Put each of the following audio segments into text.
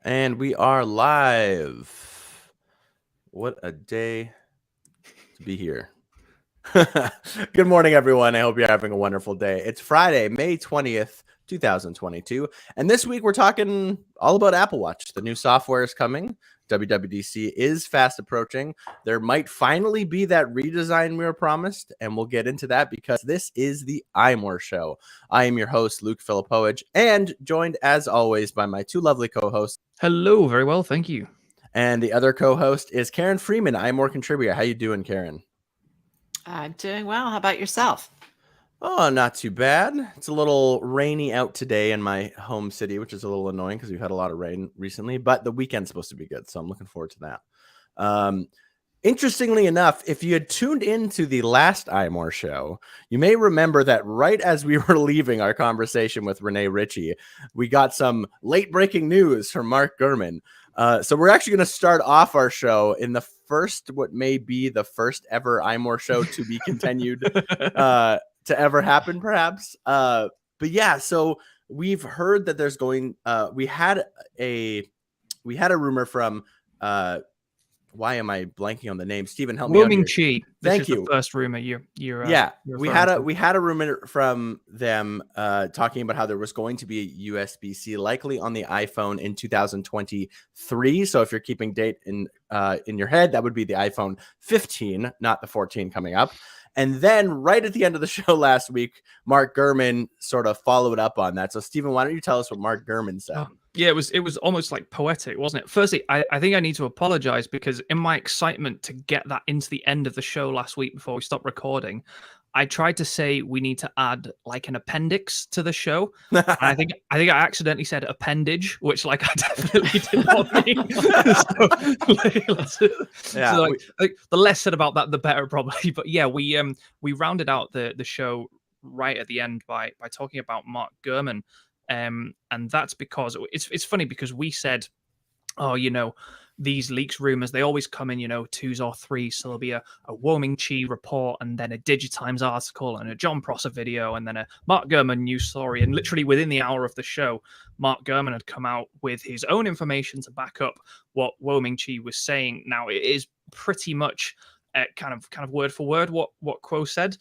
And we are live. What a day to be here. Good morning, everyone. I hope you're having a wonderful day. It's Friday, May 20th, 2022. And this week we're talking all about Apple Watch. The new software is coming. WWDC is fast approaching. There might finally be that redesign we were promised, and we'll get into that because this is the iMore show. I am your host, Luke Filipowicz, and joined as always by my two lovely co-hosts. Hello, very well, thank you. And the other co-host is Karen Freeman, iMore contributor. How you doing, Karen? I'm doing well. How about yourself? Oh, not too bad. It's a little rainy out today in my home city, which is a little annoying because we've had a lot of rain recently, but the weekend's supposed to be good, so I'm looking forward to that. Interestingly enough, if you had tuned into the last iMore show, you may remember that right as we were leaving our conversation with Renee Ritchie, we got some late-breaking news from Mark Gurman. So we're actually going to start off our show in the first, what may be the first ever iMore show to be continued to ever happen, perhaps. But yeah, so we've heard that there's going. We had a rumor from. Why am I blanking on the name? Stephen, help me out here. Chi. Thank you. The first rumor you're we had a rumor from them talking about how there was going to be a USB-C likely on the iPhone in 2023. So if you're keeping date in your head, that would be the iPhone 15, not the 14 coming up. And then right at the end of the show last week, Mark Gurman sort of followed up on that. So Stephen, why don't you tell us what Mark Gurman said? Yeah, it was almost like poetic, wasn't it? Firstly, I think I need to apologize because in my excitement to get that into the end of the show last week before we stopped recording, I tried to say we need to add like an appendix to the show. And I think I accidentally said appendage, which like I definitely did not mean. So like the less said about that, the better probably. But yeah, we rounded out the show right at the end by talking about Mark Gurman. And that's because it's funny because we said, oh, these leaks rumors, they always come in, 2s or 3s. So there'll be a Wo-Ming Chi report and then a Digitimes article and a John Prosser video and then a Mark Gurman news story. And literally within the hour of the show, Mark Gurman had come out with his own information to back up what Wo-Ming Chi was saying. Now, it is pretty much kind of word for word what Quo said.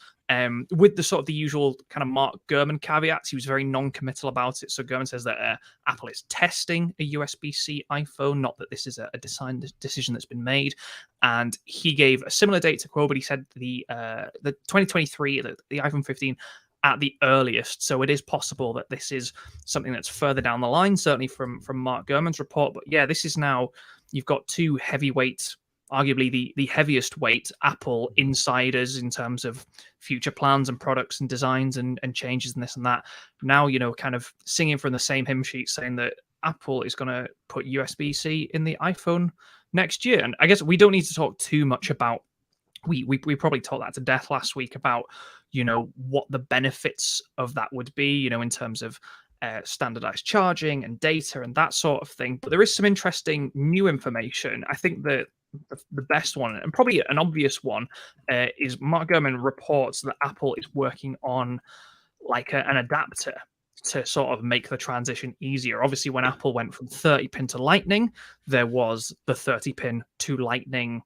With the sort of the usual kind of Mark Gurman caveats, he was very non-committal about it. So Gurman says that Apple is testing a USB-C iPhone, not that this is a design decision that's been made. And he gave a similar date to Quo, but he said the 2023, the iPhone 15 at the earliest. So it is possible that this is something that's further down the line, certainly from Mark Gurman's report. But yeah, this is now, you've got two heavyweights, arguably the heaviest weight Apple insiders in terms of future plans and products and designs and changes and this and that. Now, kind of singing from the same hymn sheet saying that Apple is going to put USB-C in the iPhone next year. And I guess we don't need to talk too much about, we probably talked that to death last week about, what the benefits of that would be, in terms of standardized charging and data and that sort of thing. But there is some interesting new information. I think that the best one, and probably an obvious one, is Mark Gurman reports that Apple is working on like an adapter to sort of make the transition easier. Obviously, when Apple went from 30-pin to Lightning, there was the 30-pin to Lightning.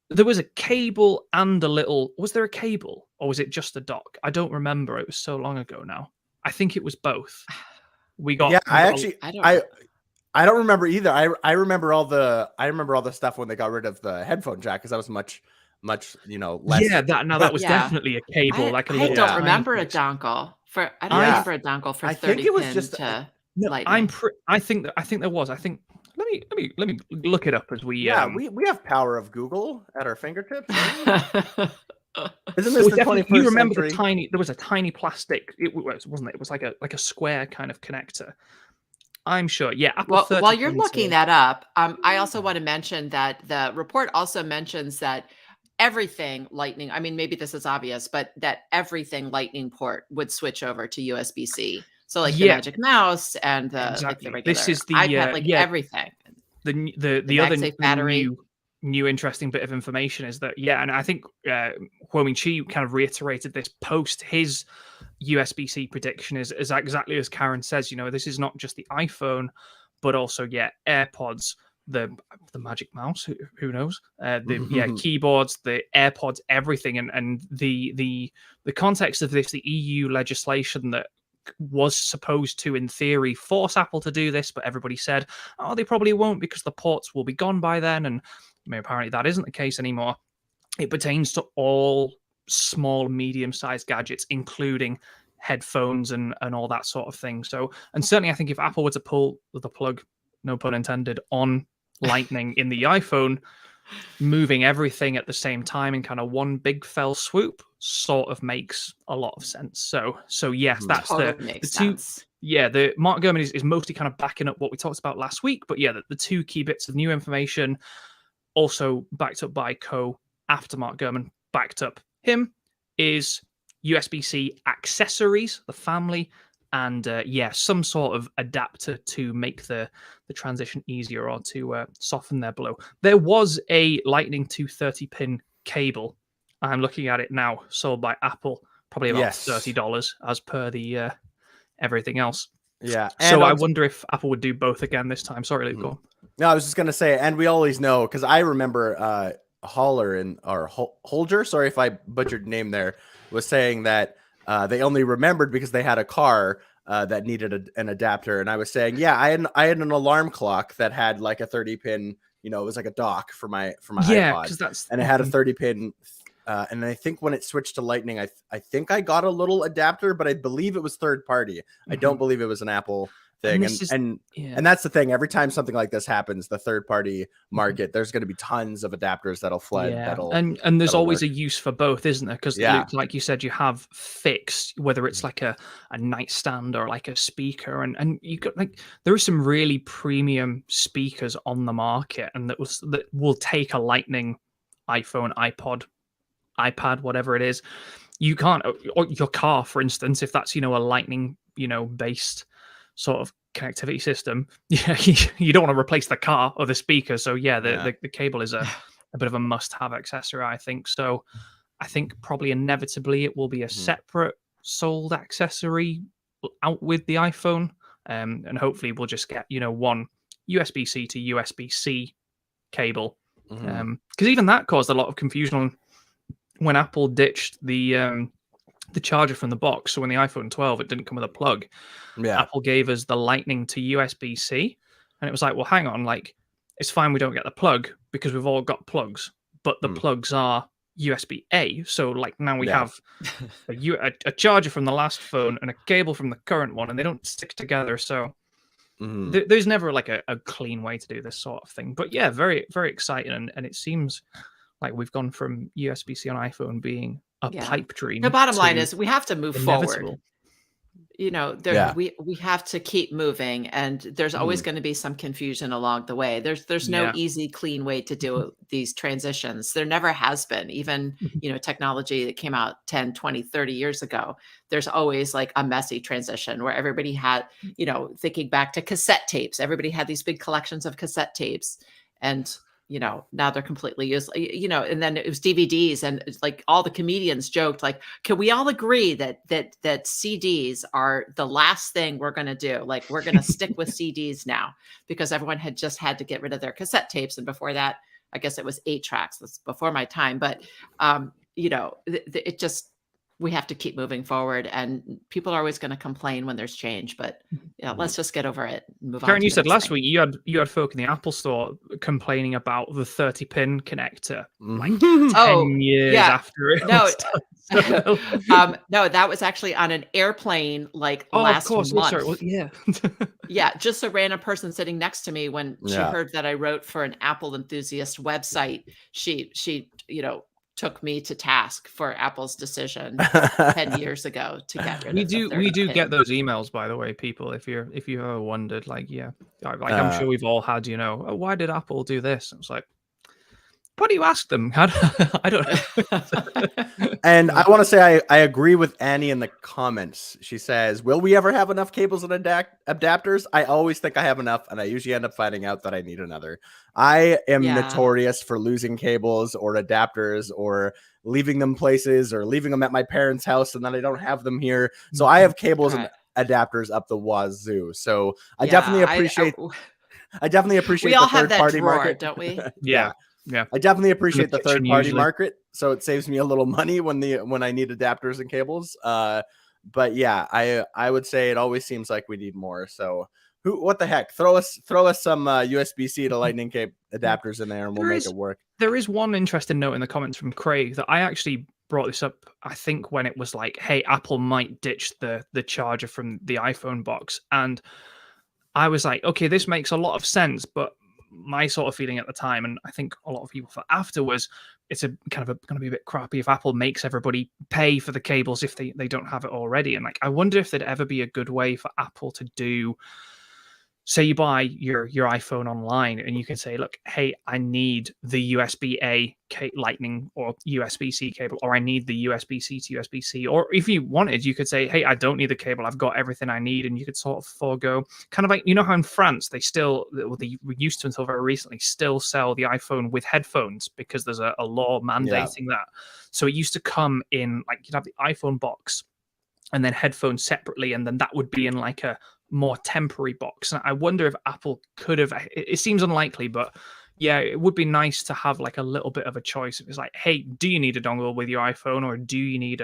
There was a cable and was there a cable or was it just a dock? I don't remember. It was so long ago now. I think it was both. I don't remember either. I remember all the stuff when they got rid of the headphone jack because that was much less. Yeah, that was definitely a cable. I don't remember a dongle for. I don't remember a dongle for 30-pin to Lightning. I think there was. I think. Let me look it up as we. Yeah, we have power of Google at our fingertips. Right? Isn't this the 21st You remember century? there was a tiny plastic. Wasn't it? It was like a square kind of connector. I'm sure. Yeah. Well, while you're looking that up, I also want to mention that the report also mentions that everything Lightning, I mean, maybe this is obvious, but that everything Lightning port would switch over to USB-C. So like the Magic Mouse and the regular this is the iPad, everything. The other battery. New interesting bit of information is that, and I think Wo-Ming Chi kind of reiterated this post his USB-C prediction is exactly as Karen says, this is not just the iPhone, but also AirPods, the Magic Mouse, who knows, keyboards, the AirPods, everything, and the context of this, the EU legislation that was supposed to, in theory, force Apple to do this, but everybody said, oh, they probably won't because the ports will be gone by then, and apparently that isn't the case anymore. It pertains to all small, medium-sized gadgets, including headphones and all that sort of thing. So, and certainly I think if Apple were to pull the plug, no pun intended, on Lightning in the iPhone, moving everything at the same time in kind of one big fell swoop sort of makes a lot of sense. So yes, that's totally the two. Sense. Yeah, the Mark Gurman is mostly kind of backing up what we talked about last week, but yeah, the two key bits of new information, also backed up by after Mark Gurman backed up him, is USB-C Accessories, the family, and some sort of adapter to make the transition easier or to soften their blow. There was a Lightning to 30-pin cable. I'm looking at it now, sold by Apple, probably about $30 as per the everything else. Yeah. So I wonder if Apple would do both again this time. Sorry, Luke. Go on. No, I was just gonna say, and we always know, because I remember Holger, sorry if I butchered name there, was saying that they only remembered because they had a car that needed an adapter, and I was saying, yeah, I had an alarm clock that had like a 30-pin, it was like a dock for my iPod, and it had a 30-pin. And I think when it switched to Lightning, I think I got a little adapter, but I believe it was third party. I don't believe it was an Apple thing. And that's the thing. Every time something like this happens, the third party market, there's going to be tons of adapters that'll flood. Yeah. And there's always a use for both, isn't there? Because like you said, you have fixed, whether it's like a nightstand or like a speaker, and you got there are some really premium speakers on the market, and that will take a Lightning iPhone, iPad, whatever it is. You can't, or your car, for instance, if that's a Lightning based sort of connectivity system, you don't want to replace the car or the speaker. So the cable is a bit of a must-have accessory, I think. So I think probably inevitably it will be a separate sold accessory out with the iPhone, and hopefully we'll just get one USB-C to USB-C cable, because even that caused a lot of confusion when Apple ditched the charger from the box. So when the iPhone 12, it didn't come with a plug. Apple gave us the Lightning to USB-C, and it was like, well, hang on, it's fine we don't get the plug because we've all got plugs, but the plugs are USB-A. So now we have a charger from the last phone and a cable from the current one, and they don't stick together. So there's never a clean way to do this sort of thing. But yeah, very, very exciting, and it seems like we've gone from USB-C on iPhone being a pipe dream. The bottom line is we have to move inevitable. forward. We have to keep moving, and there's always going to be some confusion along the way. There's no easy, clean way to do these transitions. There never has been. Even, technology that came out 10, 20, 30 years ago, there's always a messy transition where everybody had, thinking back to cassette tapes, everybody had these big collections of cassette tapes, and now they're completely useless, and then it was DVDs, and it's all the comedians joked, can we all agree that CDs are the last thing we're going to do? We're going to stick with CDs now, because everyone had to get rid of their cassette tapes. And before that, I guess it was 8 tracks. That's before my time. But, it just, we have to keep moving forward, and people are always going to complain when there's change, but let's just get over it and move on. Karen, you said last week you had folk in the Apple store complaining about the 30-pin connector 10 years after it was done. No, that was actually on an airplane last month. Just a random person sitting next to me when she heard that I wrote for an Apple enthusiast website. She took me to task for Apple's decision 10 years ago to get rid of we do get those emails, by the way, people, if you ever wondered, I'm sure we've all had, why did Apple do this? And it's like, what do you ask them? I don't know. And I want to say I agree with Annie in the comments. She says, will we ever have enough cables and adapters? I always think I have enough, and I usually end up finding out that I need another. I am notorious for losing cables or adapters, or leaving them places, or leaving them at my parents' house, and then I don't have them here. So I have cables adapters up the wazoo. So I Yeah, definitely appreciate we all the have third that party drawer, market. don't we? Yeah. Yeah. I definitely In the appreciate the kitchen third party usually. market, so it saves me a little money when I need adapters and cables. But yeah, I would say it always seems like we need more. So what the heck? Throw us some USB-C to Lightning cable adapters in there, and we'll make it work. There is one interesting note in the comments from Craig that I actually brought this up, I think, when it was like, hey, Apple might ditch the charger from the iPhone box. And I was like, okay, this makes a lot of sense, but my sort of feeling at the time, and I think a lot of people felt after, was it's going to be a bit crappy if Apple makes everybody pay for the cables if they don't have it already. And like, I wonder if there'd ever be a good way for Apple to do, say you buy your iPhone online and you can say, look, hey, I need the USB-A Lightning or USB-C cable, or I need the USB-C to USB-C. Or if you wanted, you could say, hey, I don't need the cable. I've got everything I need. And you could sort of forego, kind of like, you know how in France, they used to until very recently still sell the iPhone with headphones because there's a law mandating that. So it used to come in, like, you'd have the iPhone box and then headphones separately. And then that would be in like a more temporary box. And I wonder if Apple could have, it seems unlikely, but yeah, it would be nice to have like a little bit of a choice. If it's like, hey, do you need a dongle with your iPhone, or do you need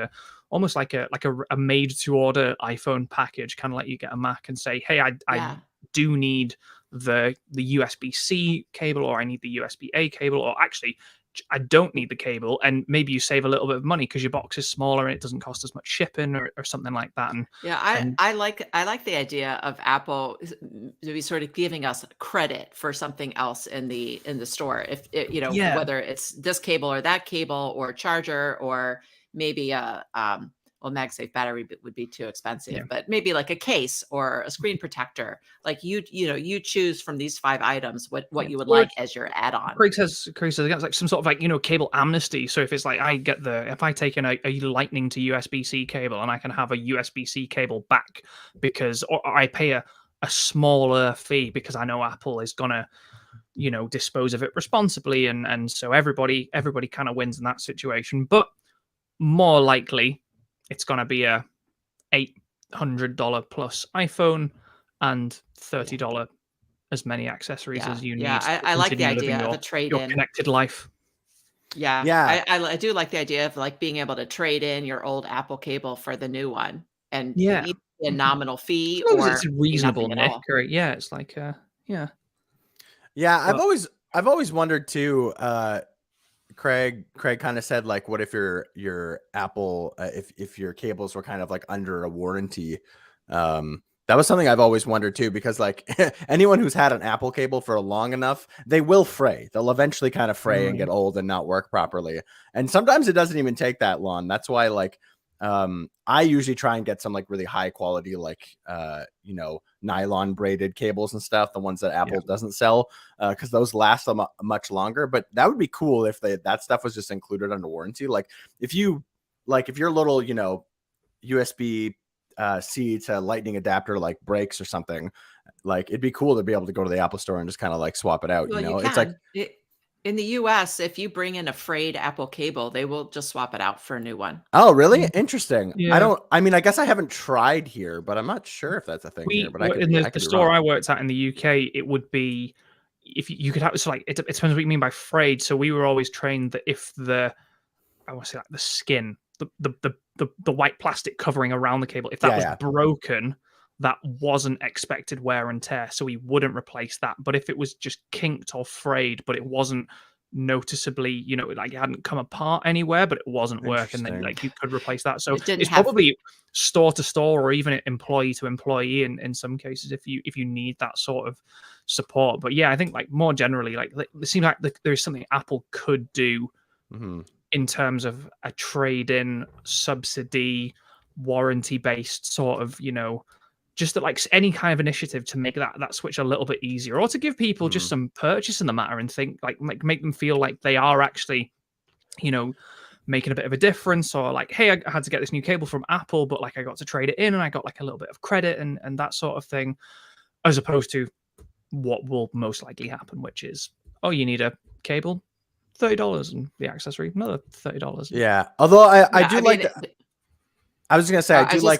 almost like a made to order iPhone package, kind of like you get a Mac and say, hey, I do need the USB-C cable, or I need the USB-A cable, or actually I don't need the cable, and maybe you save a little bit of money because your box is smaller and it doesn't cost as much shipping or something like that. And I like the idea of Apple to be sort of giving us credit for something else in the store. If it, whether it's this cable or that cable or charger, or maybe well, MagSafe battery would be too expensive, but maybe like a case or a screen protector. Like you choose from these 5 items what you would like as your add-on. Craig says it's like some sort of like, cable amnesty. So if it's like if I take in a Lightning to USB-C cable, and I can have a USB-C cable back because, or I pay a smaller fee because I know Apple is gonna dispose of it responsibly, and so everybody kind of wins in that situation. But more likely, it's going to be a $800 plus iPhone and $30 as many accessories as you need. Yeah, I like the idea of a trade-in. Your connected life. Yeah. I do like the idea of like being able to trade in your old Apple cable for the new one, and either a nominal fee or it's reasonable, Nick. Or it's like Yeah, I've always wondered too. Craig kind of said, like, what if your Apple, if your cables were kind of like under a warranty? That was something I've always wondered too, because like anyone who's had an Apple cable for long enough, they will fray. They'll eventually kind of fray and get old and not work properly. And sometimes it doesn't even take that long. That's why, like, I usually try and get some like really high quality, like, nylon braided cables and stuff, the ones that Apple doesn't sell, because those last much longer. But that would be cool if that stuff was just included under warranty. Like if your little, USB C to Lightning adapter like breaks or something, like it'd be cool to be able to go to the Apple store and just kind of like swap it out. Well, It's like in the US, if you bring in a frayed Apple cable, they will just swap it out for a new one. Oh, really? Interesting. Yeah. I guess I haven't tried here, but I'm not sure if that's a thing here. But in the store I worked at in the UK, it would be, if you could have, so like it depends what you mean by frayed. So we were always trained that if I want to say like the skin, the white plastic covering around the cable, if that was broken, that wasn't expected wear and tear, so we wouldn't replace that. But if it was just kinked or frayed, but it wasn't noticeably, like it hadn't come apart anywhere, but it wasn't working, then like you could replace that. So it's probably store to store, or even employee to employee in some cases, if you need that sort of support. But yeah, I think like more generally, like it seems like there's something Apple could do in terms of a trade-in, subsidy, warranty-based sort of, just that, like any kind of initiative to make that switch a little bit easier, or to give people just some purchase in the matter and think like make them feel like they are actually, making a bit of a difference, or like, hey, I had to get this new cable from Apple, but like I got to trade it in and I got like a little bit of credit and that sort of thing, as opposed to what will most likely happen, which is, oh, you need a cable, $30, and the accessory another $30. Yeah, although I do like. I was gonna say I do like.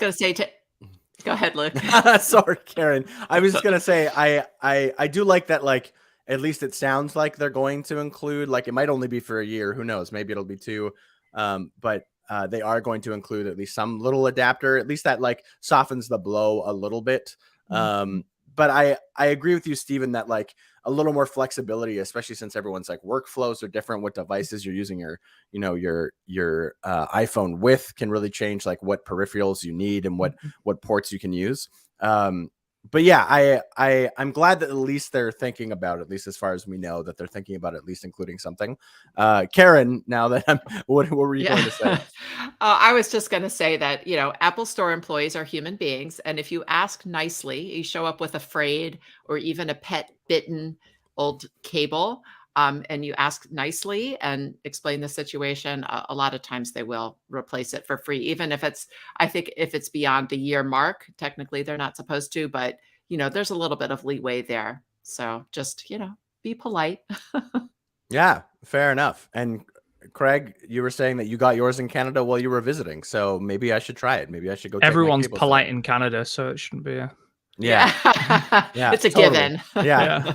Go ahead, Luke. Sorry, Karen. I was just gonna say I do like that. Like at least it sounds like they're going to include. Like it might only be for a year. Who knows? Maybe it'll be 2. But they are going to include at least some little adapter. At least that like softens the blow a little bit. But I agree with you, Stephen, that like a little more flexibility, especially since everyone's like workflows are different. What devices you're using your iPhone with can really change like what peripherals you need and what ports you can use. But yeah, I'm glad that at least they're thinking about, at least as far as we know, that they're thinking about at least including something. Karen, now that what were you going to say? I was just going to say that, Apple Store employees are human beings. And if you ask nicely, you show up with a frayed or even a pet bitten old cable, and you ask nicely and explain the situation, a lot of times they will replace it for free, even if I think if it's beyond the year mark, technically they're not supposed to, but there's a little bit of leeway there. So just, be polite. Yeah, fair enough. And Craig, you were saying that you got yours in Canada while you were visiting, so maybe I should try it. Maybe I should go. Everyone's check my polite set. in Canada, so it shouldn't be a... Yeah. It's a totally. given. Yeah. You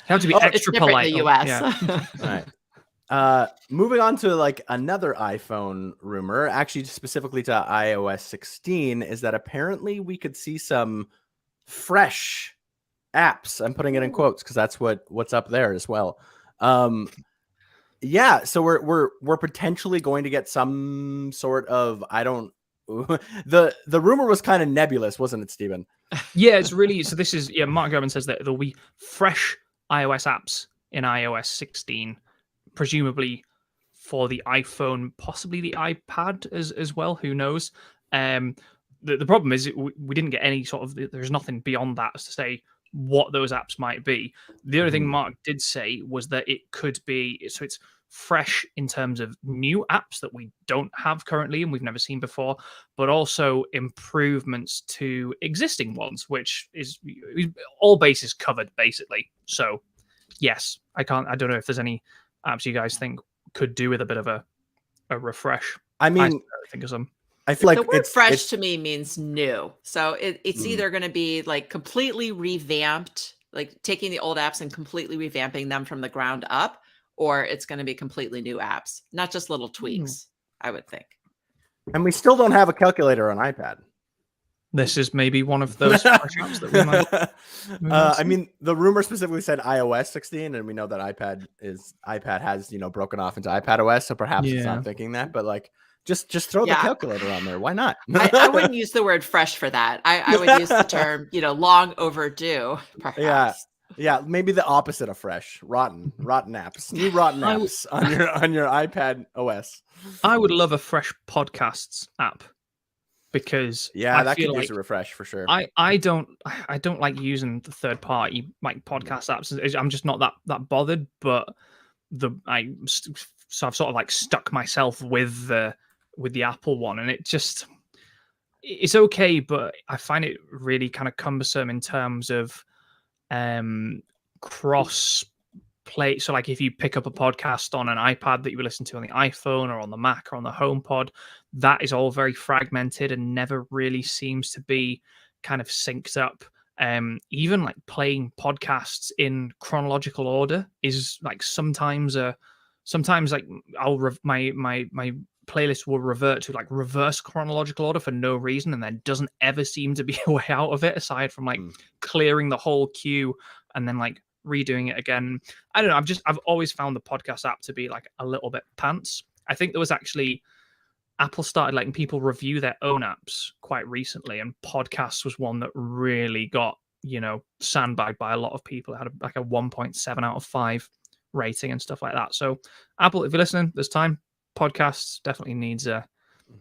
have to be extra it's polite in the US. Yeah. Right. Moving on to like another iPhone rumor, actually specifically to iOS 16, is that apparently we could see some fresh apps. I'm putting it in quotes because that's what's up there as well. Yeah, so we're potentially going to get some sort of, I don't the rumor was kind of nebulous, wasn't it, Stephen? Yeah, it's really, so this is, Mark Gurman says that there'll be fresh iOS apps in iOS 16, presumably for the iPhone, possibly the iPad as well, who knows. The problem is we didn't get any sort of, there's nothing beyond that as to say what those apps might be. The other thing Mark did say was that it could be, so it's fresh in terms of new apps that we don't have currently and we've never seen before, but also improvements to existing ones, which is all bases covered basically. So yes, I don't know if there's any apps you guys think could do with a bit of a refresh. I mean, I think of some. I feel like the word fresh to me means new. So it's either going to be like completely revamped, like taking the old apps and completely revamping them from the ground up, or it's going to be completely new apps, not just little tweaks, I would think. And we still don't have a calculator on iPad. This is maybe one of those fresh apps that we might I mean, the rumor specifically said iOS 16, and we know that iPad has, broken off into iPadOS, so perhaps it's not thinking that, but like just throw the calculator on there. Why not? I wouldn't use the word fresh for that. I would use the term, long overdue, perhaps. Yeah, maybe the opposite of fresh, rotten apps, new rotten apps on your iPad OS. I would love a fresh podcasts app because that could use a refresh for sure. I don't like using the third party like podcast apps. I'm just not that bothered. But so I've sort of like stuck myself with the Apple one, and it's okay, but I find it really kind of cumbersome in terms of cross play. So like if you pick up a podcast on an iPad that you would listen to on the iPhone or on the Mac or on the HomePod, that is all very fragmented and never really seems to be kind of synced up. Even like playing podcasts in chronological order is like sometimes like my playlist will revert to like reverse chronological order for no reason, and there doesn't ever seem to be a way out of it aside from like clearing the whole queue and then like redoing it again. I don't know. I've always found the podcast app to be like a little bit pants. I think there was actually Apple started letting people review their own apps quite recently, and podcasts was one that really got sandbagged by a lot of people. It had like a 1.7 out of 5 rating and stuff like that. So Apple, if you're listening this time, podcasts definitely needs a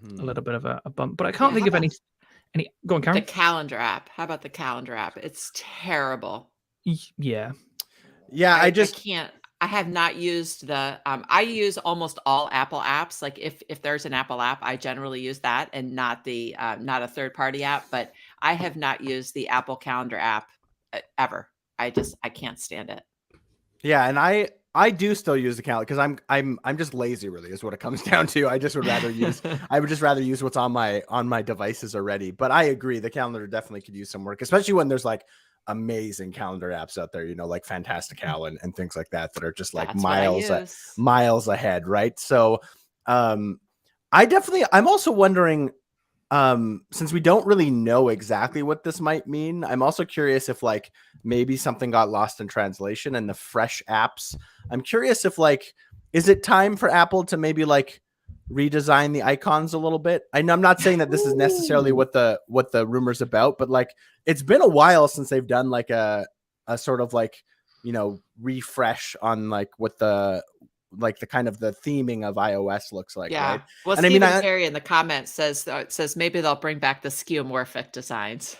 little bit of a bump. But I can't think of any. Go on, Karen. The calendar app. How about the calendar app? It's terrible. Yeah. I can't. I have not used the. I use almost all Apple apps. Like if there's an Apple app, I generally use that and not a third party app. But I have not used the Apple Calendar app ever. I can't stand it. Yeah, and I do still use the calendar because I'm just lazy, really, is what it comes down to. I just would rather use I would just rather use what's on my devices already. But I agree, the calendar definitely could use some work, especially when there's like amazing calendar apps out there, like Fantastical and things like that are just like That's what I use. miles ahead, right? So I'm also wondering, since we don't really know exactly what this might mean, I'm also curious if like maybe something got lost in translation and the fresh apps. I'm curious if like, is it time for Apple to maybe like redesign the icons a little bit? I know I'm not saying that this is necessarily what the rumor's about, but like it's been a while since they've done like a sort of like, refresh on like what the kind of the theming of iOS looks like, Yeah. right? Well, And Stephen Perry in the comments says maybe they'll bring back the skeuomorphic designs.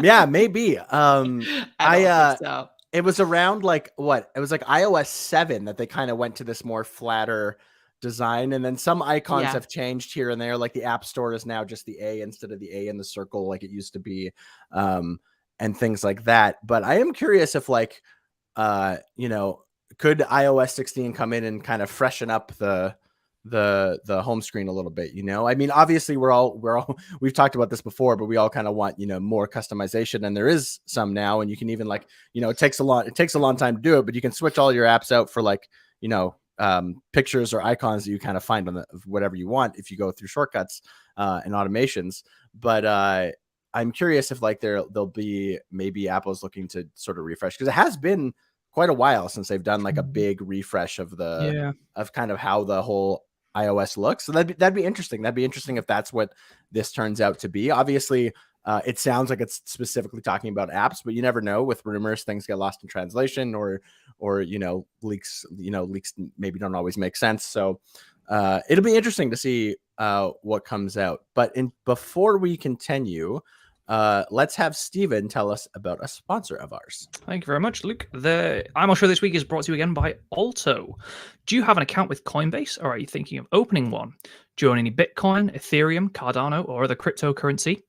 Yeah, maybe. I don't think so. It was around like what? It was like iOS 7 that they kind of went to this more flatter design, and then some icons have changed here and there. Like the App Store is now just the A instead of the A in the circle, like it used to be, and things like that. But I am curious if like, could iOS 16 come in and kind of freshen up the home screen a little bit? I mean, obviously we've talked about this before, but we all kind of want more customization, and there is some now, and you can even like it takes a long time to do it, but you can switch all your apps out for like pictures or icons that you kind of find on whatever you want if you go through shortcuts and automations. But I'm curious if like there'll be maybe Apple's looking to sort of refresh, because it has been quite a while since they've done like a big refresh of of kind of how the whole iOS looks. So that'd be interesting. That'd be interesting if that's what this turns out to be. Obviously, it sounds like it's specifically talking about apps, but you never know. With rumors, things get lost in translation, or leaks. Leaks maybe don't always make sense. So it'll be interesting to see what comes out. But before we continue, let's have Steven tell us about a sponsor of ours. Thank you very much, Luke. The iMore show this week is brought to you again by Alto. Do you have an account with Coinbase, or are you thinking of opening one? Do you own any Bitcoin, Ethereum, Cardano, or other cryptocurrency?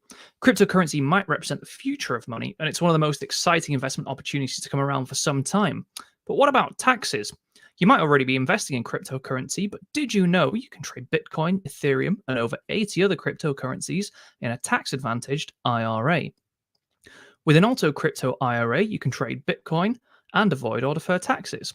Cryptocurrency might represent the future of money, and it's one of the most exciting investment opportunities to come around for some time. But what about taxes? You might already be investing in cryptocurrency, but did you know you can trade Bitcoin, Ethereum, and over 80 other cryptocurrencies in a tax-advantaged IRA? With an Alto Crypto IRA, you can trade Bitcoin and avoid or defer taxes.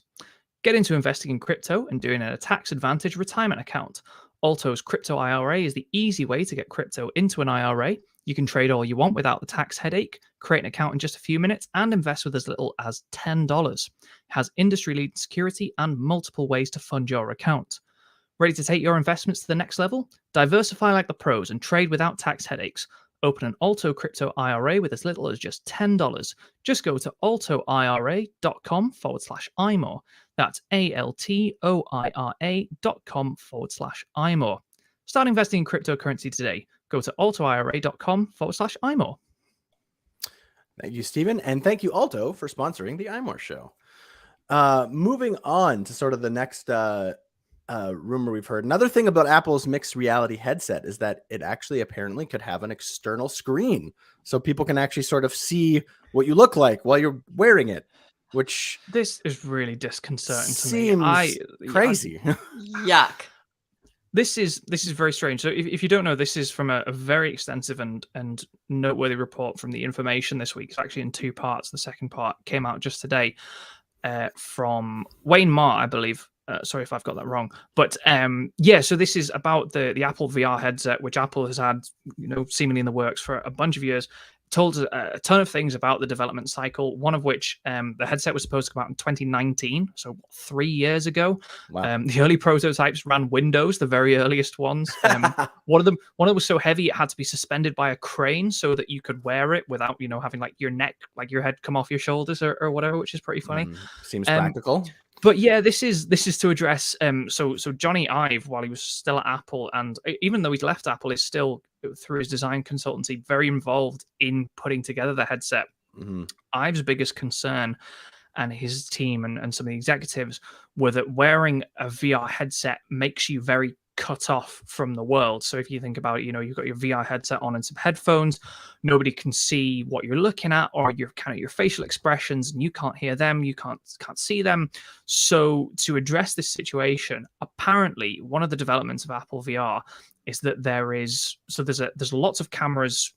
Get into investing in crypto and doing it in a tax-advantaged retirement account. Alto's Crypto IRA is the easy way to get crypto into an IRA. You can trade all you want without the tax headache, create an account in just a few minutes, and invest with as little as $10. It has industry-leading security and multiple ways to fund your account. Ready to take your investments to the next level? Diversify like the pros and trade without tax headaches. Open an Alto Crypto IRA with as little as just $10. Just go to altoira.com/iMore. That's altoira.com/iMore. Start investing in cryptocurrency today. Go to altoira.com/iMore. Thank you, Stephen. And thank you, Alto, for sponsoring the iMore show. Moving on to sort of the next rumor we've heard. Another thing about Apple's mixed reality headset is that it actually apparently could have an external screen, so people can actually sort of see what you look like while you're wearing it, which this is really disconcerting to me. Seems crazy. Yuck. This is very strange. So if you don't know, this is from a very extensive and noteworthy report from The Information this week. It's actually in two parts. The second part came out just today from Wayne Marr, I believe. Sorry if I've got that wrong. But so this is about the Apple VR headset, which Apple has had, seemingly in the works for a bunch of years. Told a ton of things about the development cycle, one of which the headset was supposed to come out in 2019, so 3 years ago. Wow. The early prototypes ran Windows, the very earliest ones. One of them was so heavy it had to be suspended by a crane so that you could wear it without, having like your neck, like your head come off your shoulders or whatever, which is pretty funny. Seems practical. But yeah, this is to address so Johnny Ive, while he was still at Apple, and even though he's left Apple, is still, through his design consultancy, very involved in putting together the headset. Ive's biggest concern, and his team and some of the executives, were that wearing a VR headset makes you very cut off from the world. So if you think about it, you've got your VR headset on and some headphones, nobody can see what you're looking at or your facial expressions, and you can't hear them, you can't see them. So to address this situation, apparently one of the developments of Apple VR is that there's lots of cameras,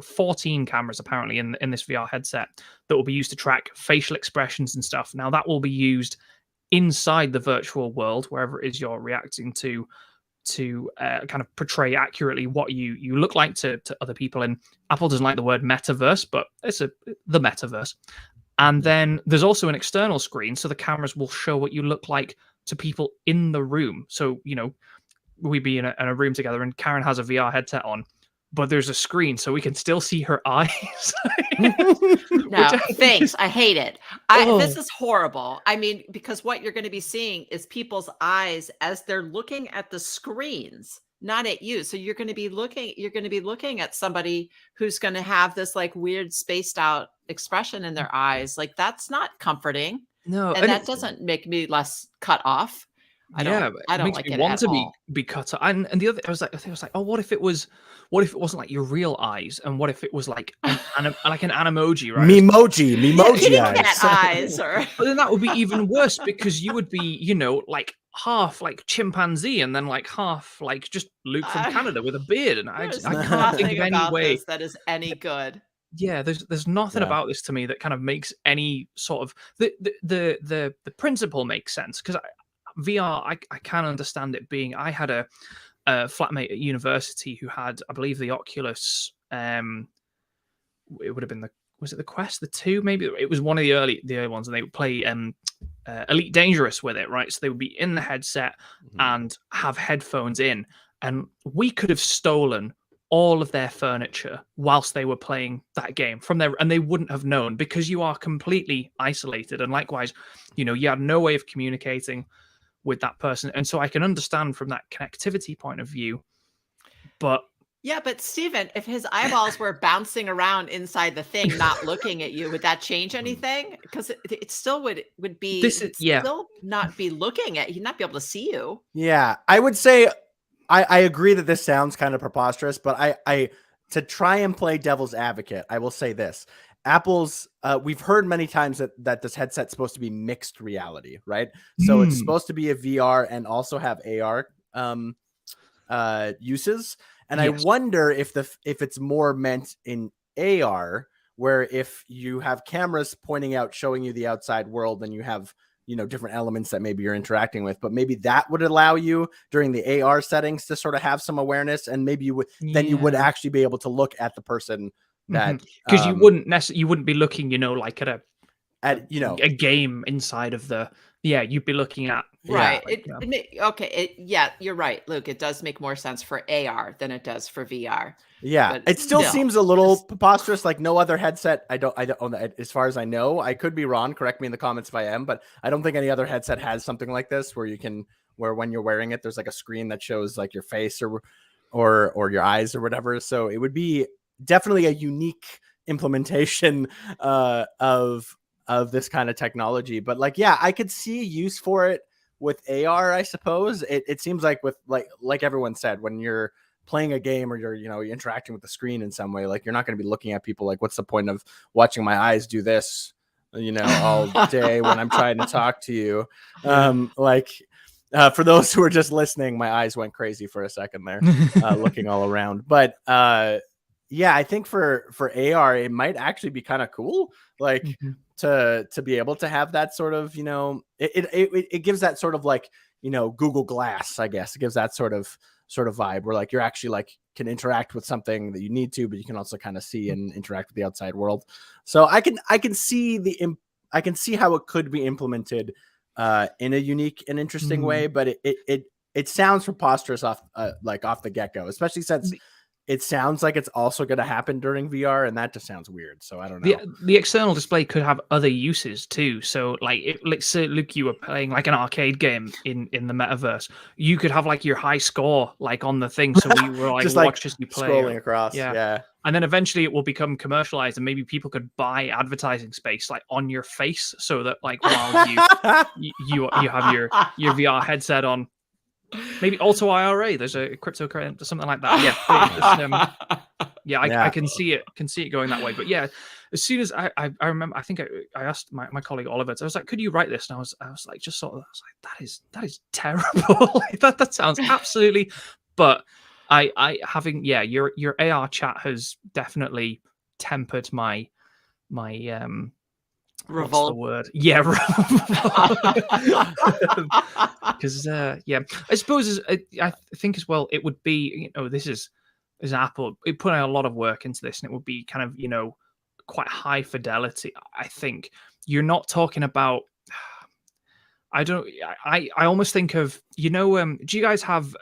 14 cameras apparently in this VR headset that will be used to track facial expressions and stuff. Now that will be used inside the virtual world, wherever it is you're reacting to kind of portray accurately what you look like to other people. And Apple doesn't like the word metaverse, but it's the metaverse. And then there's also an external screen, so the cameras will show what you look like to people in the room. So we'd be in a room together, and Karen has a VR headset on, but there's a screen, so we can still see her eyes. No, thanks. I hate it. This is horrible. I mean, because what you're going to be seeing is people's eyes as they're looking at the screens, not at you. So you're going to be looking at somebody who's going to have this like weird spaced out expression in their eyes. Like, that's not comforting. No, and that doesn't make me less cut off. I don't like it at all. Be cut off. And the other, I was like, oh, what if it wasn't like your real eyes, and what if it was like an animoji, right? Memoji eyes. But then that would be even worse, because you would be, like half like chimpanzee, and then like half like just Luke from Canada with a beard, and I can't think of any way that is any good. Yeah, there's nothing about this to me that kind of makes any sort of the principle makes sense, because VR, I can understand it being. I had a flatmate at university who had, I believe, the Oculus. It would have been was it the Quest, the 2? Maybe it was one of the early ones, and they would play Elite Dangerous with it, right? So they would be in the headset and have headphones in, and we could have stolen all of their furniture whilst they were playing that game from there, and they wouldn't have known, because you are completely isolated, and likewise, you had no way of communicating with that person. And so I can understand from that connectivity point of view, but Stephen, if his eyeballs were bouncing around inside the thing, not looking at you, would that change anything? Because it still would be still not be looking at you, not be able to see you. Yeah, I would say I agree that this sounds kind of preposterous, but I to try and play devil's advocate, I will say this. Apple's we've heard many times that this headset's supposed to be mixed reality, right? So it's supposed to be a VR and also have AR uses. And I wonder if it's more meant in AR, where if you have cameras pointing out, showing you the outside world, and you have different elements that maybe you're interacting with, but maybe that would allow you during the AR settings to sort of have some awareness, and maybe you would actually be able to look at the person. That because you wouldn't be looking like at a game inside of the you'd be looking at right. You're right, Luke. It does make more sense for AR than it does for VR. Yeah, it still seems a little preposterous. Like no other headset. I don't as far as I know. I could be wrong. Correct me in the comments if I am, but I don't think any other headset has something like this where when you're wearing it, there's like a screen that shows like your face or your eyes or whatever. So it would be definitely a unique implementation of this kind of technology. But I could see use for it with AR, I suppose. It seems like with like everyone said, when you're playing a game or you're interacting with the screen in some way, you're not going to be looking at people. What's the point of watching my eyes do this all day when I'm trying to talk to you? For those who are just listening, my eyes went crazy for a second there, looking all around. But I think for AR, it might actually be kind of cool, to be able to have that sort of, it gives that sort of Google Glass, I guess. It gives that sort of vibe where you're actually can interact with something that you need to, but you can also kind of see and interact with the outside world. So I can see how it could be implemented in a unique and interesting way, but it sounds preposterous off the get-go, especially since it sounds like it's also going to happen during VR, and that just sounds weird. So I don't know. The external display could have other uses too. So let's say, Luke, you were playing an arcade game in the metaverse. You could have your high score on the thing, so we were just watch as you play, scrolling across. Yeah. And then eventually it will become commercialized, and maybe people could buy advertising space on your face, so that while you have your VR headset on, Maybe Auto IRA. There's a cryptocurrency or something like that. Yeah, I can see it. Can see it going that way. But yeah, as soon as I remember, I think I asked my colleague Oliver. I was like, "Could you write this?" And I was like, just sort of, I was like, that is terrible. Like, that sounds absolutely. But I having your AR chat has definitely tempered my what's the Revolt. word? Yeah, because I suppose I think as well it would be, this is Apple. It put a lot of work into this, and it would be kind of quite high fidelity. I think you're not talking about. I don't. I almost think of do you guys have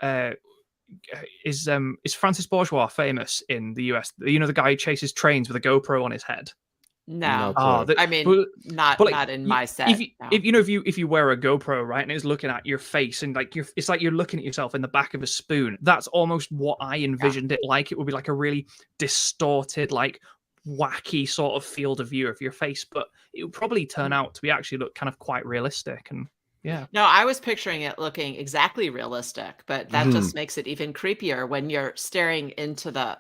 is Francis Bourgeois famous in the US? The guy who chases trains with a GoPro on his head. No. clue. I mean, but not in my set. If you wear a GoPro, right, and it's looking at your face, and like it's like you're looking at yourself in the back of a spoon. That's almost what I envisioned it like. It would be like a really distorted, like wacky sort of field of view of your face, but it would probably turn out to be actually look kind of quite realistic. And yeah, No, I was picturing it looking exactly realistic, but that Mhm. just makes it even creepier when you're staring into the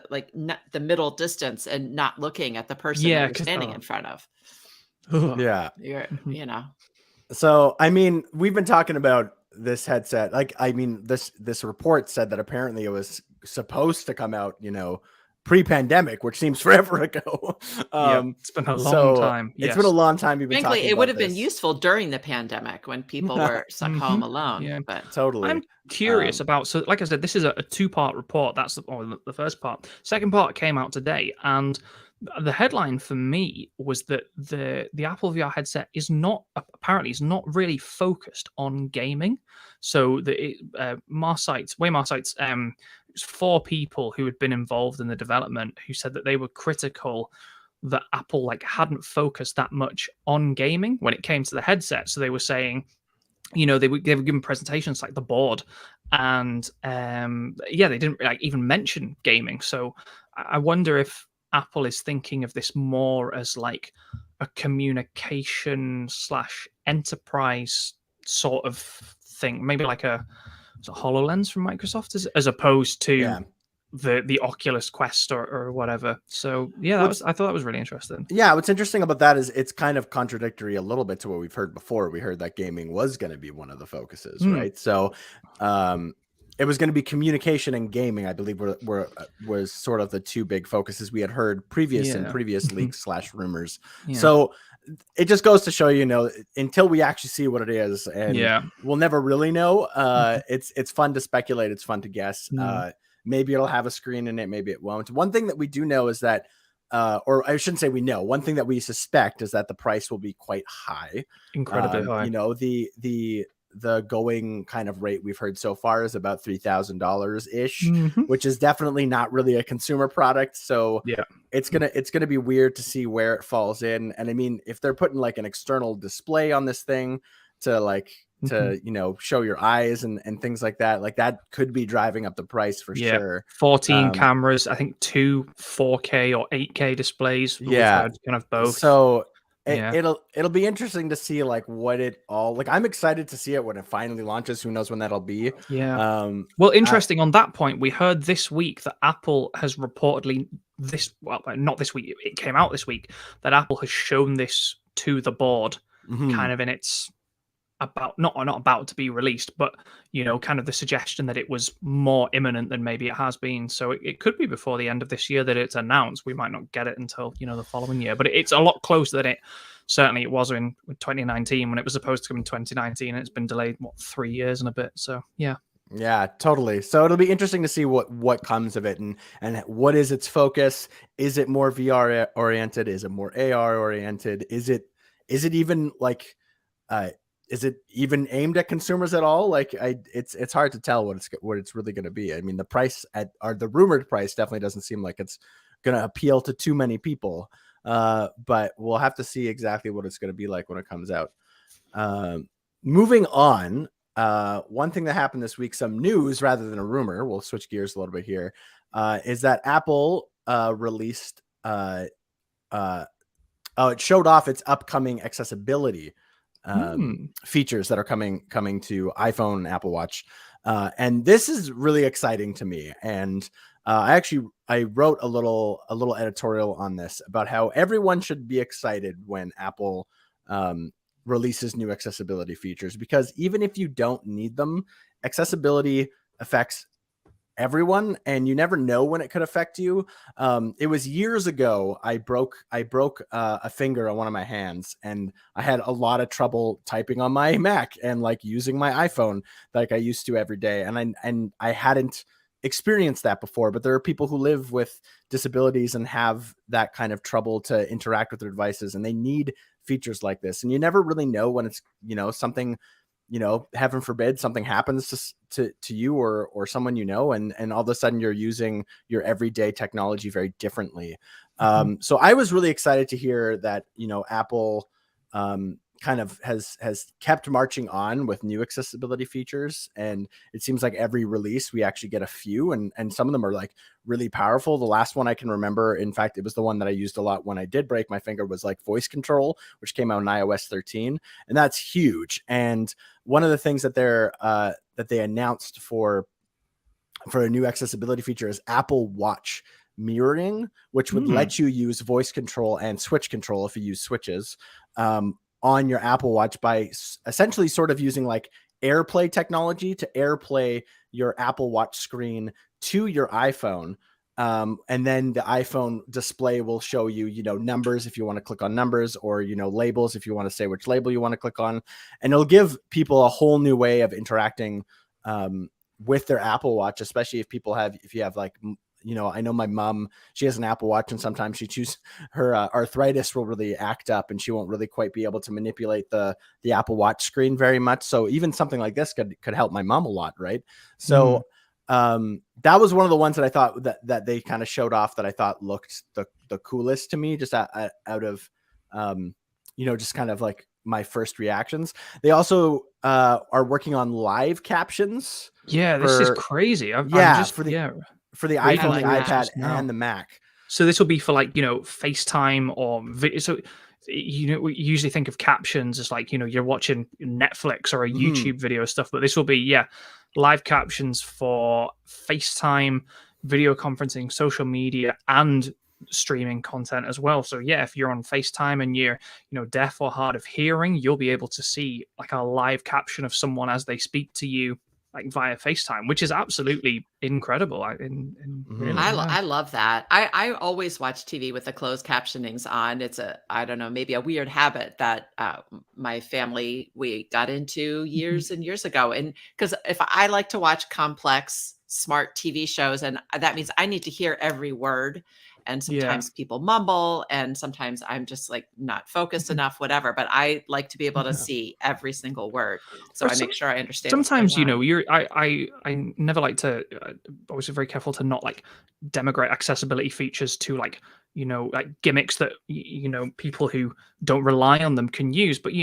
like the middle distance and not looking at the person that yeah, you're standing in front of. Yeah. You're, Mhm. So, I mean, we've been talking about this headset. Like, I mean, this report said that apparently it was supposed to come out, pre-pandemic, which seems forever ago. Yeah, it's been a long So time. it's been a Yes. long time you've been frankly, talking it would about have been this. useful during the pandemic when people were stuck home alone. Yeah. But Totally. I'm curious about. So, like I said, this is a two-part report. That's the first part. Second part came out today, and the headline for me was that the Apple VR headset is not really focused on gaming. So the Waymar cites it was 4 people who had been involved in the development who said that they were critical that Apple hadn't focused that much on gaming when it came to the headset. So they were saying, they were giving presentations like the board, and they didn't even mention gaming. So I wonder if Apple is thinking of this more as like a communication / enterprise sort of thing, maybe like a HoloLens from Microsoft, as opposed to Yeah. the Oculus Quest or whatever. So yeah, I thought that was really interesting. Yeah, what's interesting about that is it's kind of contradictory a little bit to what we've heard before. We heard that gaming was going to be one of the focuses, right? So it was going to be communication and gaming, I believe, was sort of the two big focuses we had heard in previous leaks / rumors. Yeah. So it just goes to show, until we actually see what it is, and we'll never really know. It's fun to speculate. It's fun to guess. Maybe it'll have a screen in it. Maybe it won't. One thing that we do know is that, or I shouldn't say we know. One thing that we suspect is that the price will be quite high, incredibly high. The going kind of rate we've heard so far is about $3,000 ish, which is definitely not really a consumer product. So yeah, it's gonna be weird to see where it falls in. And I mean, if they're putting like an external display on this thing to show your eyes and things like that could be driving up the price for sure. 14 cameras, I think 2 4K or 8K displays. We've had kind of both. So it'll be interesting to see what it all I'm excited to see it when it finally launches. Who knows when that'll be? Yeah. Well, interesting on that point, we heard this week that Apple has reportedly not this week, it came out this week that Apple has shown this to the board, kind of in its not about to be released, but kind of the suggestion that it was more imminent than maybe it has been. So it could be before the end of this year that it's announced. We might not get it until the following year, but it's a lot closer than it was in 2019 when it was supposed to come in 2019, and it's been delayed 3 years and a bit. So yeah, totally. So it'll be interesting to see what comes of it, and what is its focus. Is it more VR oriented? Is it more AR oriented? Is it even is it even aimed at consumers at all? It's hard to tell what it's really going to be. I mean, the price the rumored price definitely doesn't seem like it's going to appeal to too many people. But we'll have to see exactly what it's going to be like when it comes out. Moving on, one thing that happened this week, some news rather than a rumor, we'll switch gears a little bit here, is that Apple released it showed off its upcoming accessibility features that are coming to iPhone and Apple Watch. And this is really exciting to me. And I wrote a little editorial on this about how everyone should be excited when Apple releases new accessibility features, because even if you don't need them, accessibility affects everyone, and you never know when it could affect you. It was years ago. I broke a finger on one of my hands, and I had a lot of trouble typing on my Mac and like using my iPhone like I used to every day. And I hadn't experienced that before, but there are people who live with disabilities and have that kind of trouble to interact with their devices, and they need features like this. And you never really know when it's, something, heaven forbid, something happens to you or someone, and all of a sudden you're using your everyday technology very differently. So I was really excited to hear that, Apple kind of has kept marching on with new accessibility features. And it seems like every release we actually get a few, and some of them are like really powerful. The last one I can remember, in fact, it was the one that I used a lot when I did break my finger, was like voice control, which came out in iOS 13. And that's huge. And one of the things that they announced for a new accessibility feature is Apple Watch mirroring, which would let you use voice control and switch control if you use switches on your Apple Watch by essentially sort of using like AirPlay technology to AirPlay your Apple Watch screen to your iPhone. And then the iPhone display will show you, numbers if you want to click on numbers, or, labels if you want to say which label you want to click on. And it'll give people a whole new way of interacting with their Apple Watch, especially if you have like, I know my mom, she has an Apple Watch, and sometimes her arthritis will really act up, and she won't really quite be able to manipulate the Apple Watch screen very much. So even something like this could help my mom a lot, right? So that was one of the ones that I thought that they kind of showed off that I thought looked the coolest to me, just out of just kind of like my first reactions. They also are working on live captions. Yeah, this is crazy. For the reading iPhone, the through iPad, just now. and the Mac. So this will be for like, FaceTime or video. So, we usually think of captions as like, you're watching Netflix or a YouTube video stuff, but this will be, live captions for FaceTime, video conferencing, social media, and streaming content as well. So if you're on FaceTime and you're, deaf or hard of hearing, you'll be able to see like a live caption of someone as they speak to you, like via FaceTime, which is absolutely incredible. I love that. I always watch TV with the closed captionings on. It's maybe a weird habit that my family, we got into years and years ago. And because if I like to watch complex, smart TV shows, and that means I need to hear every word. And sometimes people mumble, and sometimes I'm just like not focused enough, whatever. But I like to be able to see every single word, so I make sure I understand. Sometimes, I never like to. Always very careful to not like demigrate accessibility features to like like gimmicks that people who don't rely on them can use. But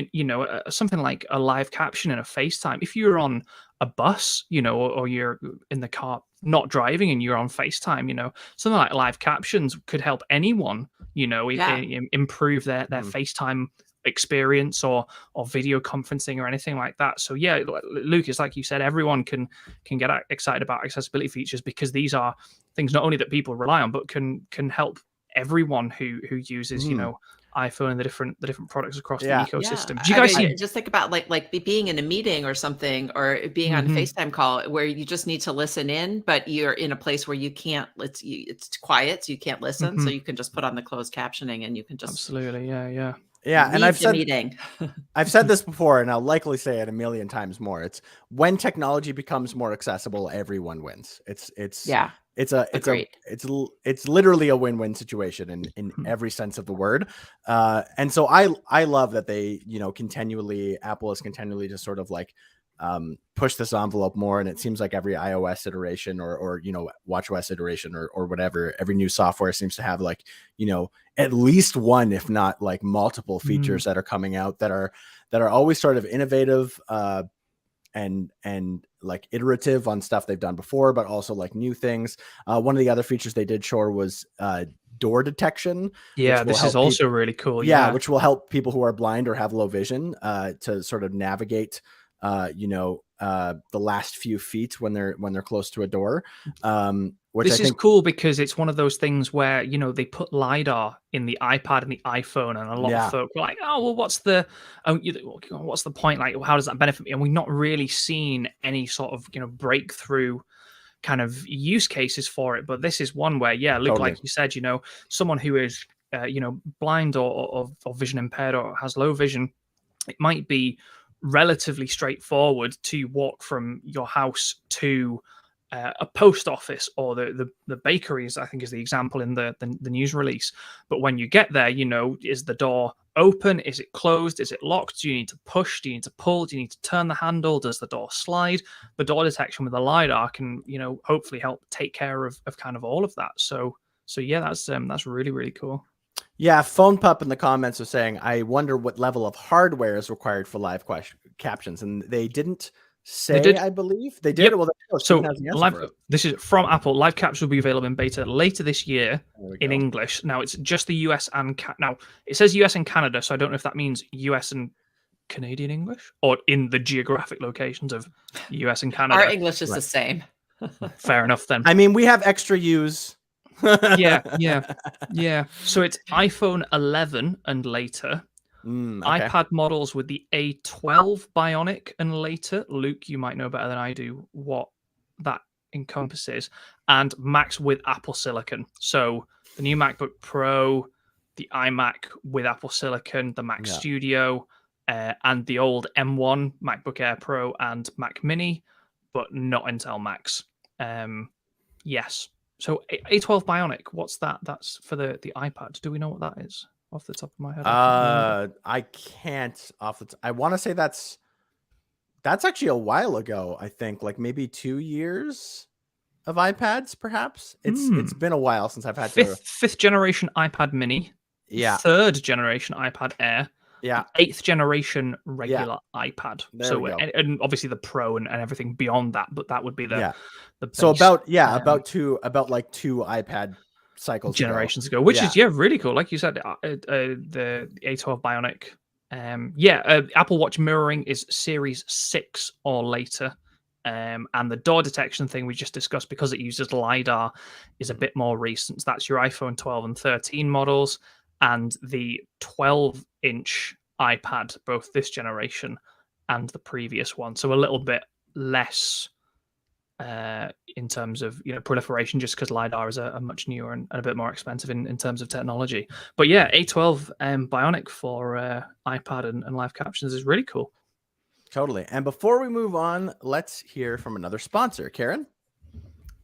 something like a live caption in a FaceTime. If you're on a bus, or you're in the car not driving and you're on FaceTime, something like live captions could help anyone, improve their FaceTime experience or video conferencing or anything like that. So Lucas, like you said, everyone can get excited about accessibility features, because these are things not only that people rely on, but can help everyone who uses iPhone and the different products across the ecosystem. Do you guys just think about like being in a meeting or something, or being on a FaceTime call where you just need to listen in, but you're in a place where you can't, it's quiet, so you can't listen. So you can just put on the closed captioning, and you can just absolutely. Yeah. And I've said this before, and I'll likely say it a million times more. It's when technology becomes more accessible, everyone wins. It's literally a win-win situation in every sense of the word. And so I love that they, Apple is continually just sort of like push this envelope more. And it seems like every iOS iteration or watchOS iteration or whatever, every new software seems to have like, at least one, if not like multiple features that are coming out that are always sort of innovative, and like iterative on stuff they've done before, but also like new things. One of the other features they did show was door detection. Yeah, this is also really cool. Yeah, which will help people who are blind or have low vision to sort of navigate the last few feet when they're close to a door. Which this is cool because it's one of those things where, you know, they put LiDAR in the iPad and the iPhone, and a lot of folk were like, oh, well, what's the point? Like, how does that benefit me? And we've not really seen any sort of, you know, breakthrough kind of use cases for it. But this is one where, yeah, Luke, like you said, you know, someone who is, blind or vision impaired or has low vision, it might be relatively straightforward to walk from your house to a post office or the bakeries, I think is the example in the news release. But when you get there, you know, is the door open? Is it closed? Is it locked? Do you need to push? Do you need to pull? Do you need to turn the handle? Does the door slide? The door detection with the LiDAR can, you know, hopefully help take care of kind of all of that. So yeah, that's really, really cool. Yeah, Phone Pup in the comments was saying, I wonder what level of hardware is required for live captions. And they didn't say, I believe. They did. Yep. Well, so this is from Apple. Live caps will be available in beta later this year in English. Now, it's just the US and now it says US and Canada, so I don't know if that means US and Canadian English or in the geographic locations of US and Canada. Our English is the same. Fair enough then. I mean, we have extra U's. Yeah. So it's iPhone 11 and later. Okay. iPad models with the A12 Bionic and later. Luke, you might know better than I do what that encompasses. And Macs with Apple Silicon. So the new MacBook Pro, the iMac with Apple Silicon, the Mac Studio, and the old M1 MacBook Air Pro and Mac Mini, but not Intel Macs. Yes. So A12 Bionic, what's that? That's for the iPad. Do we know what that is off the top of my head? I can't off the I want to say that's actually a while ago, I think, like maybe 2 years of iPads, perhaps. It's been a while since I've had fifth generation iPad Mini. Yeah. Third generation iPad Air. Yeah. 8th generation regular iPad. There we go. And obviously the Pro and everything beyond that, but that would be the base, so about two iPad cycles generations ago, which is really cool. Like you said, the A12 Bionic. Apple Watch mirroring is Series 6 or later. And the door detection thing we just discussed, because it uses LiDAR, is a bit more recent. So that's your iPhone 12 and 13 models, and the 12-inch iPad, both this generation and the previous one. So a little bit less in terms of, you know, proliferation, just because LiDAR is a much newer and a bit more expensive in terms of technology. But yeah, A12 Bionic for iPad and live captions is really cool. Totally. And before we move on, let's hear from another sponsor. Karen?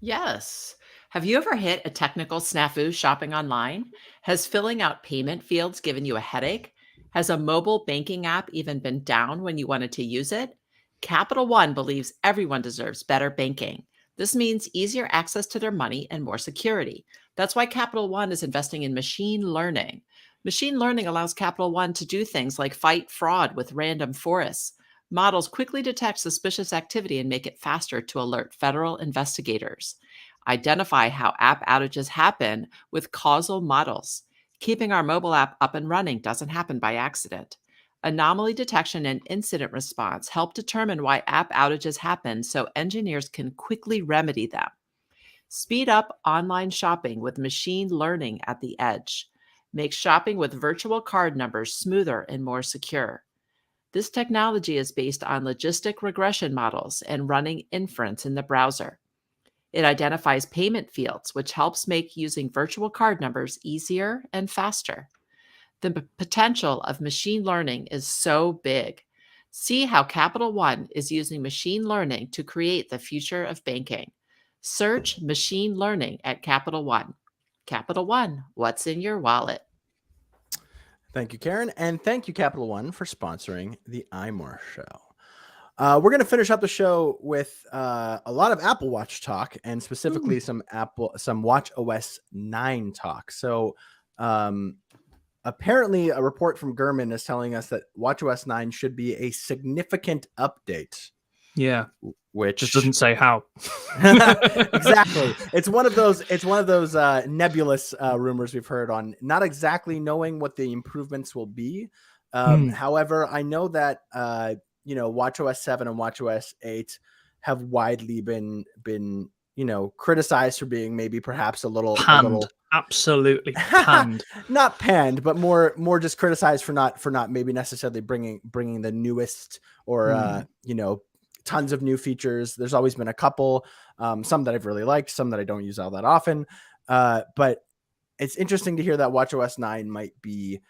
Yes. Have you ever hit a technical snafu shopping online? Has filling out payment fields given you a headache? Has a mobile banking app even been down when you wanted to use it? Capital One believes everyone deserves better banking. This means easier access to their money and more security. That's why Capital One is investing in machine learning. Machine learning allows Capital One to do things like fight fraud with random forests. Models quickly detect suspicious activity and make it faster to alert federal investigators. Identify how app outages happen with causal models. Keeping our mobile app up and running doesn't happen by accident. Anomaly detection and incident response help determine why app outages happen so engineers can quickly remedy them. Speed up online shopping with machine learning at the edge. Make shopping with virtual card numbers smoother and more secure. This technology is based on logistic regression models and running inference in the browser. It identifies payment fields, which helps make using virtual card numbers easier and faster. The potential of machine learning is so big. See how Capital One is using machine learning to create the future of banking. Search machine learning at Capital One. Capital One, what's in your wallet? Thank you, Karen. And thank you, Capital One, for sponsoring the iMore show. We're going to finish up the show with a lot of Apple Watch talk, and specifically some watchOS 9 talk. So apparently a report from Gurman is telling us that watchOS 9 should be a significant update Yeah, which just doesn't say how. Exactly. It's one of those nebulous rumors we've heard on not exactly knowing what the improvements will be. However, I know that watchOS 7 and watchOS 8 have widely been criticized for being maybe perhaps a little absolutely panned. Not panned, but more just criticized for not maybe necessarily bringing the newest or tons of new features. There's always been a couple, some that I've really liked, some that I don't use all that often. But it's interesting to hear that watchOS 9 might be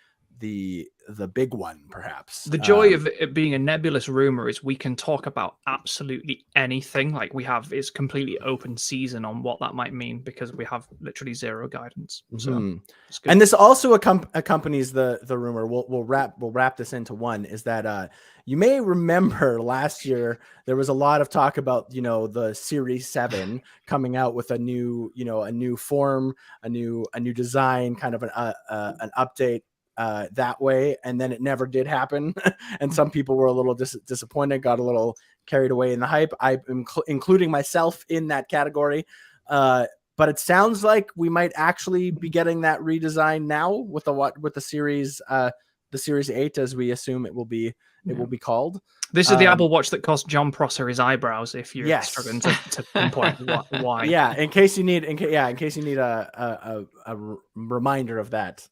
the big one, perhaps. The joy of it being a nebulous rumor is we can talk about absolutely anything. Like it's completely open season on what that might mean because we have literally zero guidance. So and this also accompanies the rumor. We'll wrap this into one, is that you may remember last year there was a lot of talk about the Series 7 coming out with a new form, a new design, kind of an update that way, and then it never did happen. And some people were a little disappointed, got a little carried away in the hype. I'm including myself in that category. But it sounds like we might actually be getting that redesign now with the Series 8, as we assume it will be called. This is the Apple Watch that cost John Prosser his eyebrows. If you're struggling to pinpoint why, yeah. In case you need a reminder of that.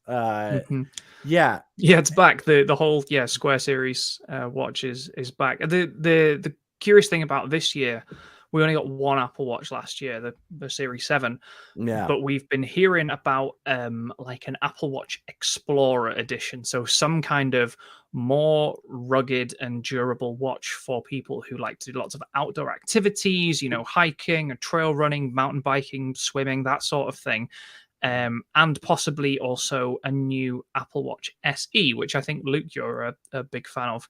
Yeah, it's back. The whole Square Series watch is back. The curious thing about this year, we only got one Apple Watch last year, the Series 7. Yeah. But we've been hearing about like an Apple Watch Explorer edition. So some kind of more rugged and durable watch for people who like to do lots of outdoor activities, hiking, trail running, mountain biking, swimming, that sort of thing. And possibly also a new Apple Watch SE, which I think, Luke, you're a big fan of.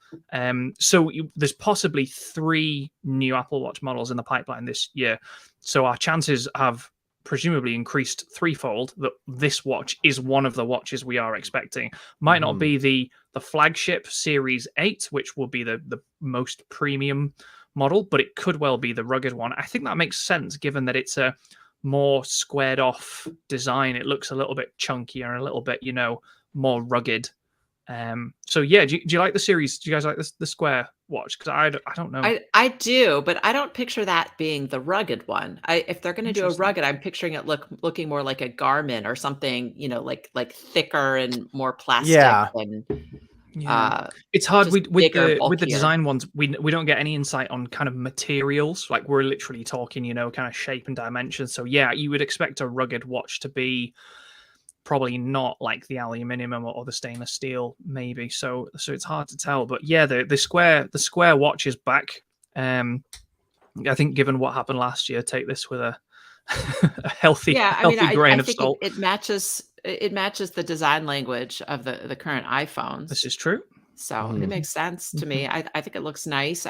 So there's possibly 3 new Apple Watch models in the pipeline this year. So our chances have presumably increased threefold that this watch is one of the watches we are expecting. Might not be the flagship Series 8, which will be the most premium model, but it could well be the rugged one. I think that makes sense given that it's a more squared off design. It looks a little bit chunkier and a little bit, more rugged. So yeah, do you like the series? Do you guys like the Square watch? Because I don't know. I do, but I don't picture that being the rugged one. If they're going to do a rugged, I'm picturing it looking more like a Garmin or something, like thicker and more plastic. Yeah. And it's hard with bigger, the design ones. We don't get any insight on kind of materials. Like we're literally talking, kind of shape and dimensions. So yeah, you would expect a rugged watch to be probably not like the aluminium or the stainless steel, maybe. So it's hard to tell. But yeah, the Square watch is back. I think given what happened last year, take this with a healthy grain of salt. It matches the design language of the current iPhones. This is true. So it makes sense to me. I think it looks nice.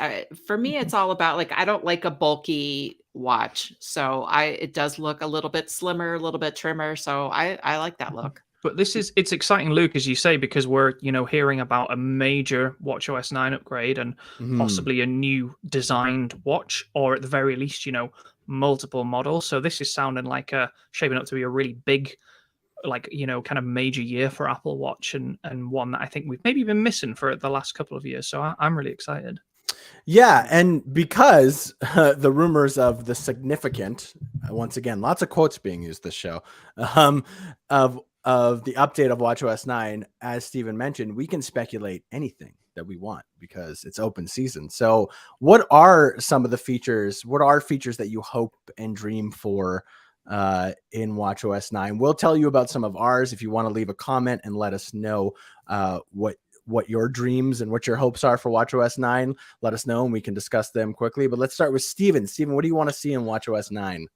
For me, it's all about I don't like a bulky watch. So it does look a little bit slimmer, a little bit trimmer. So I like that look. But it's exciting, Luke, as you say, because we're hearing about a major watchOS 9 upgrade and possibly a new designed watch, or at the very least, multiple models. So this is sounding like shaping up to be a really big, kind of major year for Apple Watch, and one that I think we've maybe been missing for the last couple of years. So I'm really excited. Yeah, and because the rumors of the significant, once again, lots of quotes being used this show, of the update of watchOS 9, as Stephen mentioned, we can speculate anything that we want because it's open season. So what are some of the features? What are features that you hope and dream for in watchOS 9? We'll tell you about some of ours. If you want to leave a comment and let us know what your dreams and what your hopes are for watchOS 9, let us know and we can discuss them quickly. But let's start with Stephen. Stephen, what do you want to see in watchOS 9?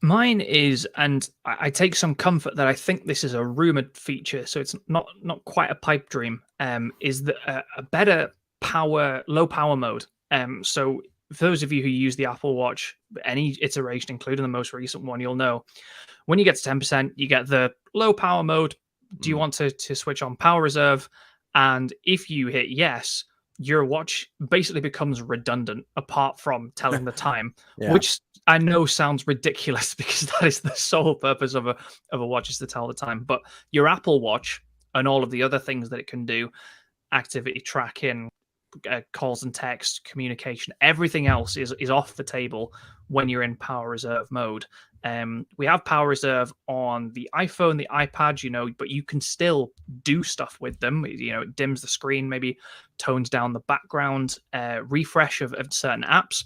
Mine is, and I take some comfort that I think this is a rumored feature, so it's not quite a pipe dream, is that a better low power mode. So for those of you who use the Apple Watch, any iteration, including the most recent one, you'll know when you get to 10%, you get the low power mode. Do you want to switch on power reserve? And if you hit yes, your watch basically becomes redundant apart from telling the time, Yeah. which I know sounds ridiculous because that is the sole purpose of a watch, is to tell the time. But your Apple Watch and all of the other things that it can do, activity tracking, calls and text, communication, everything else is off the table when you're in power reserve mode. We have power reserve on the iPhone, the iPad, but you can still do stuff with them. It dims the screen, maybe tones down the background, refresh of certain apps,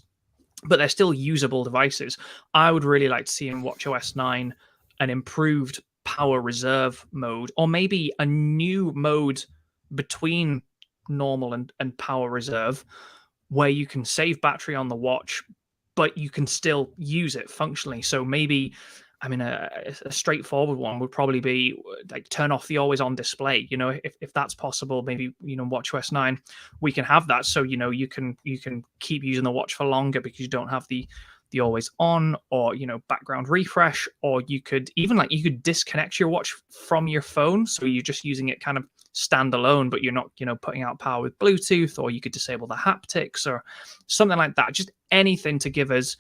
but they're still usable devices. I would really like to see in watchOS 9 an improved power reserve mode, or maybe a new mode between normal and power reserve, where you can save battery on the watch, but you can still use it functionally. So maybe, a straightforward one would probably be like turn off the always on display. If that's possible, maybe watchOS 9 we can have that, so you can keep using the watch for longer because you don't have the always on, or background refresh, or you could disconnect your watch from your phone, so you're just using it kind of standalone, but you're not putting out power with Bluetooth, or you could disable the haptics or something like that. Just anything to give us,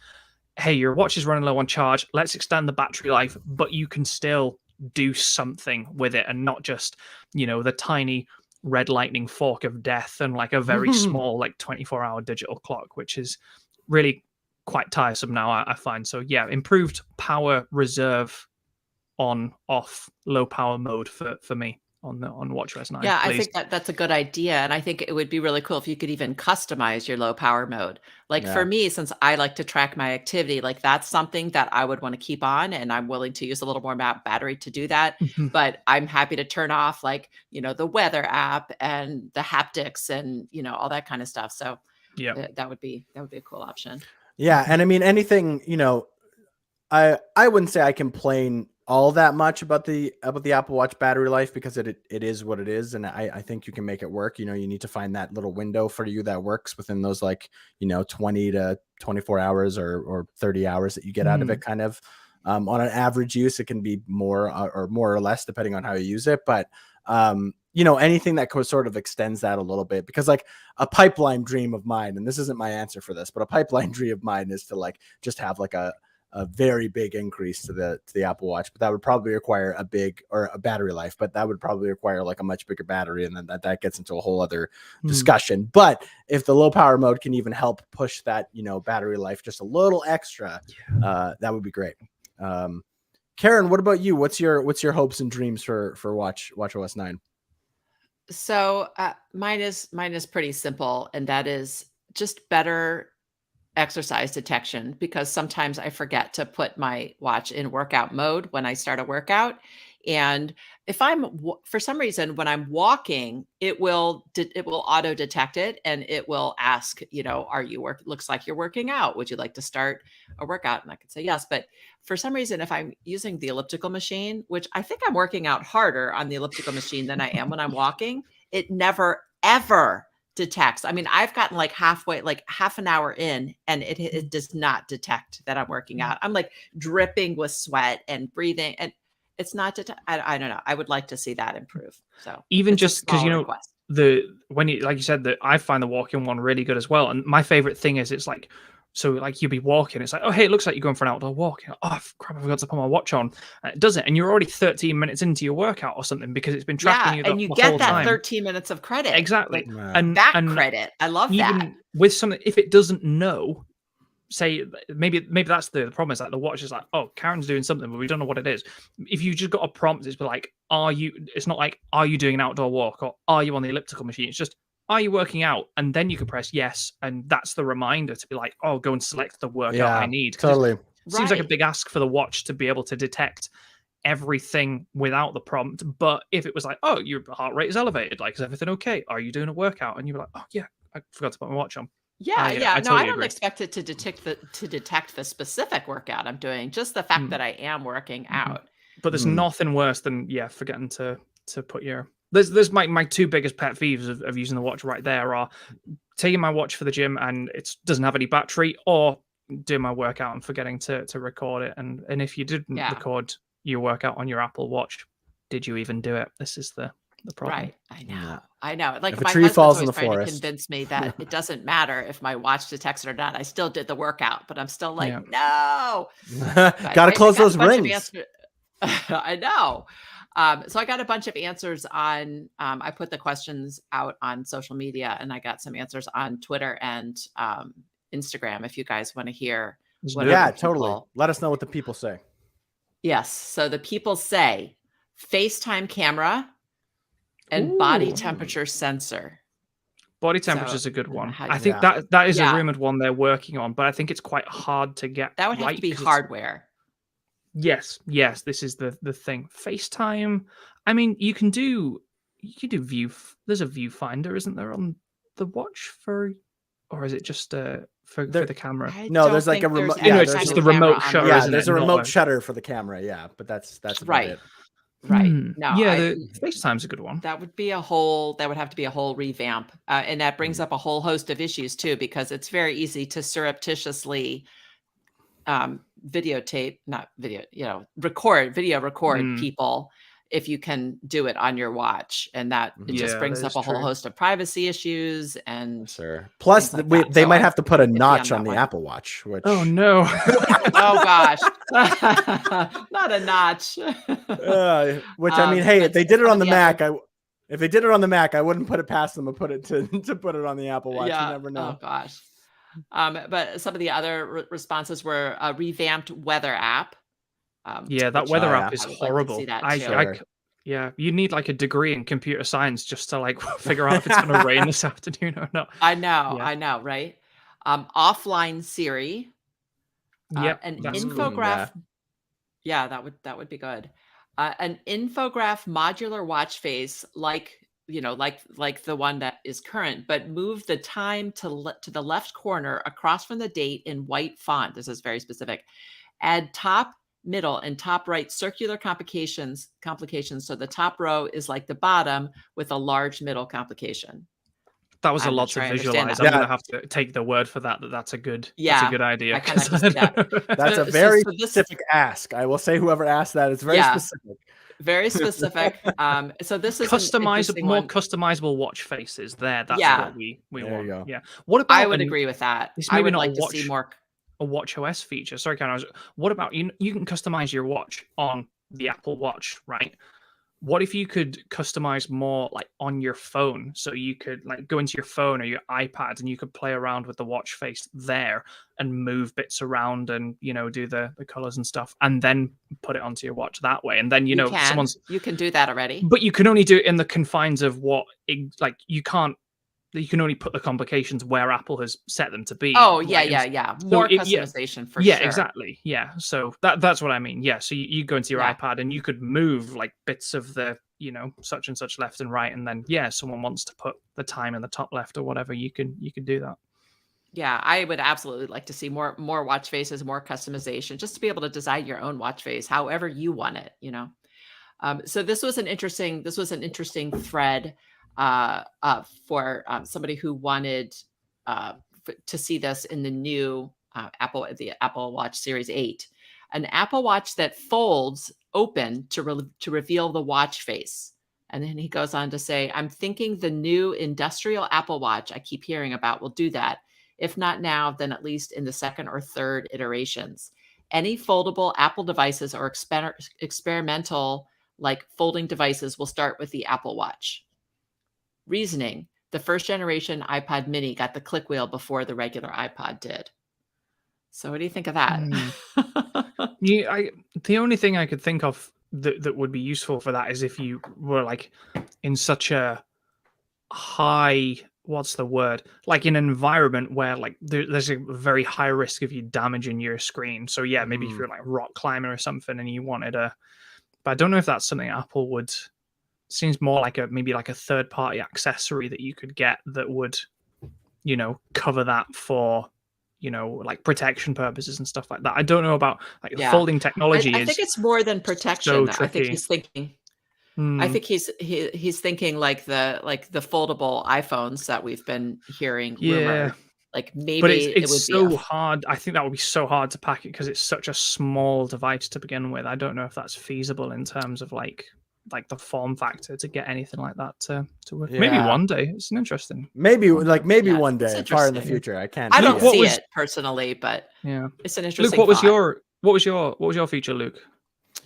hey, your watch is running low on charge, let's extend the battery life, but you can still do something with it, and not just the tiny red lightning fork of death and like a very small like 24-hour digital clock, which is really quite tiresome now, I find. So yeah, improved power reserve on off low power mode for me on watchOS 9. Yeah, I please. think that's a good idea. And I think it would be really cool if you could even customize your low power mode. Like for Yeah. me, since I like to track my activity, like that's something that I would want to keep on. And I'm willing to use a little more battery to do that. Mhm. But I'm happy to turn off like, the weather app and the haptics and, all that kind of stuff. So Yeah. that would be a cool option. Yeah, and I mean anything, I wouldn't say I complain all that much about the Apple Watch battery life, because it is what it is, and I think you can make it work. You need to find that little window for you that works within those 20 to 24 hours or 30 hours that you get out of it, kind of. On an average use, it can be more or less depending on how you use it, but anything that sort of extends that a little bit, because like a pipeline dream of mine, and this isn't my answer for this, but a pipeline dream of mine is to just have a very big increase to the Apple Watch, but that would probably require a battery life, but that would probably require a much bigger battery, and then that gets into a whole other discussion. But if the low power mode can even help push that battery life just a little extra, that would be great. Karen, what about you? What's your hopes and dreams for watchOS 9? So mine is pretty simple, and that is just better exercise detection, because sometimes I forget to put my watch in workout mode when I start a workout. And if for some reason, when I'm walking, it will auto detect it, and it will ask, looks like you're working out. Would you like to start a workout? And I could say yes. But for some reason, if I'm using the elliptical machine, which I think I'm working out harder on the elliptical machine than I am when I'm walking, it never, ever detects. I mean, I've gotten halfway, half an hour in, and it does not detect that I'm working out. I'm dripping with sweat and breathing, and it's not I don't know. I would like to see that improve. So Even just because request. when you, like you said, that I find the walking one really good as well. And my favorite thing is it's you'll be walking, it's like, oh hey, it looks like you're going for an outdoor walk. Oh crap, I forgot to put my watch on. And it does it, and you're already 13 minutes into your workout or something, because it's been tracking you and you the get whole that time. 13 minutes of credit. Exactly. And credit. I love even that. with something, if it doesn't know, say maybe that's the problem, is the watch is like, oh, Karen's doing something, but we don't know what it is. If you just got a prompt, it's like, it's not like, are you doing an outdoor walk, or are you on the elliptical machine? It's just, are you working out? And then you can press yes, and that's the reminder to be like, oh, go and select the workout I need. Totally. It seems like a big ask for the watch to be able to detect everything without the prompt. But if it was like, oh, your heart rate is elevated, is everything okay? Are you doing a workout? And you're like, oh yeah, I forgot to put my watch on. Yeah, I no, totally I don't agree. expect it to detect the specific workout I'm doing, just the fact that I am working out. But there's nothing worse than forgetting to put your. There's my two biggest pet peeves of using the watch right there are taking my watch for the gym and it doesn't have any battery, or doing my workout and forgetting to record it. And if you didn't record your workout on your Apple Watch, did you even do it? This is the the problem. Right. I know. Yeah. I know. Like If a my tree husband's falls in always the trying to forest. convince me that it doesn't matter if my watch detects it or not. I still did the workout, but I'm still like, Yeah. no. But Gotta I close got a those bunch of rings. I know. So I got a bunch of answers on, I put the questions out on social media, and I got some answers on Twitter and Instagram if you guys want to hear Let's what do it. other Yeah, totally. people. Let us know what the people say. Yes. So the people say FaceTime camera and body Ooh. temperature sensor. Body So, temperature is a good I don't know one. how I you- think Yeah. that is a Yeah. rumored one they're working on, but I think it's quite hard to get That would have right to be 'cause it's- hardware. Yes, this is the thing. FaceTime. I mean, you can do view. There's a viewfinder, isn't there, on the watch or is it just for There- the camera? I No, don't there's like think a remote. there's Yeah, No, any it's there's kind just of the camera remote on shutter, yeah, isn't there's it? a Not remote a- shutter for the camera. Yeah, but that's about Right. it. Right. Hmm. No, Yeah, the FaceTime's a good one. that would have to be a whole revamp. And that brings up a whole host of issues too, because it's very easy to surreptitiously record Mm. people if you can do it on your watch. And that it just Yeah, brings that up is a whole true. host of privacy issues and Sure. Plus, things like that. they So might I- have to put a iffy on notch that on the one. Apple Watch, which Oh no. oh gosh. Not a notch. which I mean, hey, but if they did it some on of the the Mac, if they did it on the Mac, I wouldn't put it past them to put it to put it on the Apple Watch. Yeah. You never know. Oh gosh. But some of the other responses were a revamped weather app. Yeah, that which weather Oh, app yeah. is I would like to horrible. see that I, too. Sure. yeah, you need like a degree in computer science just to like figure out if it's going to rain this afternoon or not. I know, Yeah. right? Offline Siri, Yep, an that's cool. infograph. Yeah, that would be good. An infograph modular watch face, like like the one that is current, but move the time to the left corner across from the date in white font. This is very specific. Add top, middle, and top right circular complications. So the top row is like the bottom with a large middle complication. That was a I'm not lot sure to I understand visualize. that. I'm Yeah. gonna have to take the word for that. That's a good. That's a Yeah, good idea. I kinda 'cause have to see that. That's a So very this- specific ask. I will say whoever asked that, it's very Yeah. specific. Very specific. So this is an interesting more one. customizable watch faces. That's Yeah. what we There you want. go. Yeah. What about? I would agree with that. It's I maybe would not a like to see watch- more. a watchOS feature. Sorry, Karen. What about you can customize your watch on the Apple Watch, right? What if you could customize more like on your phone? So you could like go into your phone or your iPad and you could play around with the watch face there and move bits around and do the colors and stuff and then put it onto your watch that way. And then you can do that already. But you can only do it in the confines of you can only put the complications where Apple has set them to be. Oh, right? yeah. So More customization for yeah, sure. exactly. Yeah. So that's what I mean. Yeah. So you go into your Yeah. iPad and you could move like bits of the, such and such left and right. And then, someone wants to put the time in the top left or whatever, you can do that. Yeah, I would absolutely like to see more watch faces, more customization, just to be able to design your own watch face however you want it, So this was an interesting thread for somebody who wanted to see this in the new the Apple Watch Series 8, an Apple Watch that folds open to reveal the watch face. And then he goes on to say, I'm thinking the new industrial Apple Watch I keep hearing about will do that. If not now, then at least in the second or third iterations. Any foldable Apple devices or experimental like folding devices will start with the Apple Watch. Reasoning, the first generation iPod mini got the click wheel before the regular iPod did. So what do you think of that? The only thing I could think of that would be useful for that is if you were like in such a high, what's the word? Like in an environment where like there's a very high risk of you damaging your screen. So yeah, maybe if you're like rock climbing or something and you wanted but I don't know if that's something Apple would. Seems more like maybe a third party accessory that you could get that would, cover that for, like protection purposes and stuff like that. I don't know about folding technology. I think it's more than protection. So I think he's thinking. I think he's thinking like the foldable iPhones that we've been hearing rumored. Like maybe but it's it would so be hard. I think that would be so hard to pack it because it's such a small device to begin with. I don't know if that's feasible in terms of like like the form factor to get anything like that to work. Yeah. Maybe one day. It's an interesting. Maybe concept. like maybe Yeah, one it's day, far in the interesting. future. I can't. I see don't it. What see was- it personally, but Yeah. it's an interesting Luke, what was thought. your feature, Luke?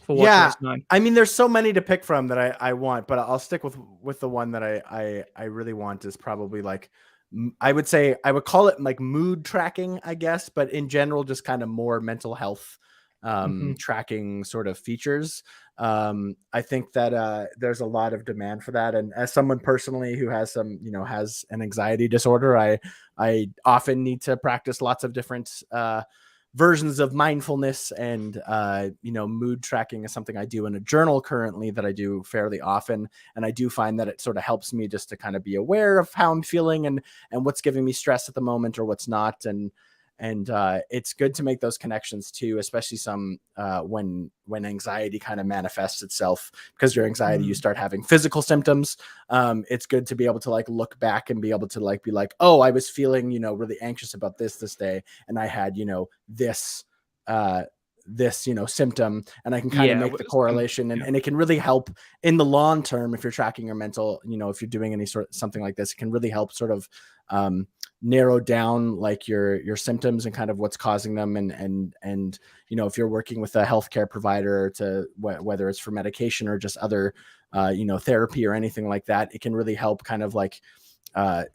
For Yeah, watchOS 9. I mean, there's so many to pick from that I want, but I'll stick with the one that I really want is probably like I would say I would call it like mood tracking, I guess, but in general, just kind of more mental health tracking sort of features. I think that there's a lot of demand for that, and as someone personally who has some, has an anxiety disorder, I often need to practice lots of different versions of mindfulness, and mood tracking is something I do in a journal currently that I do fairly often, and I do find that it sort of helps me just to kind of be aware of how I'm feeling and what's giving me stress at the moment or what's not, and it's good to make those connections too, especially some when anxiety kind of manifests itself, because your anxiety, you start having physical symptoms. It's good to be able to like look back and be able to like be like, oh, I was feeling really anxious about this day, and I had this symptom, and I can kind of make the correlation, and it can really help in the long term if you're tracking your mental, if you're doing any sort of something like this, it can really help sort of narrow down like your symptoms and kind of what's causing them, and if you're working with a healthcare provider to whether it's for medication or just other therapy or anything like that, it can really help kind of like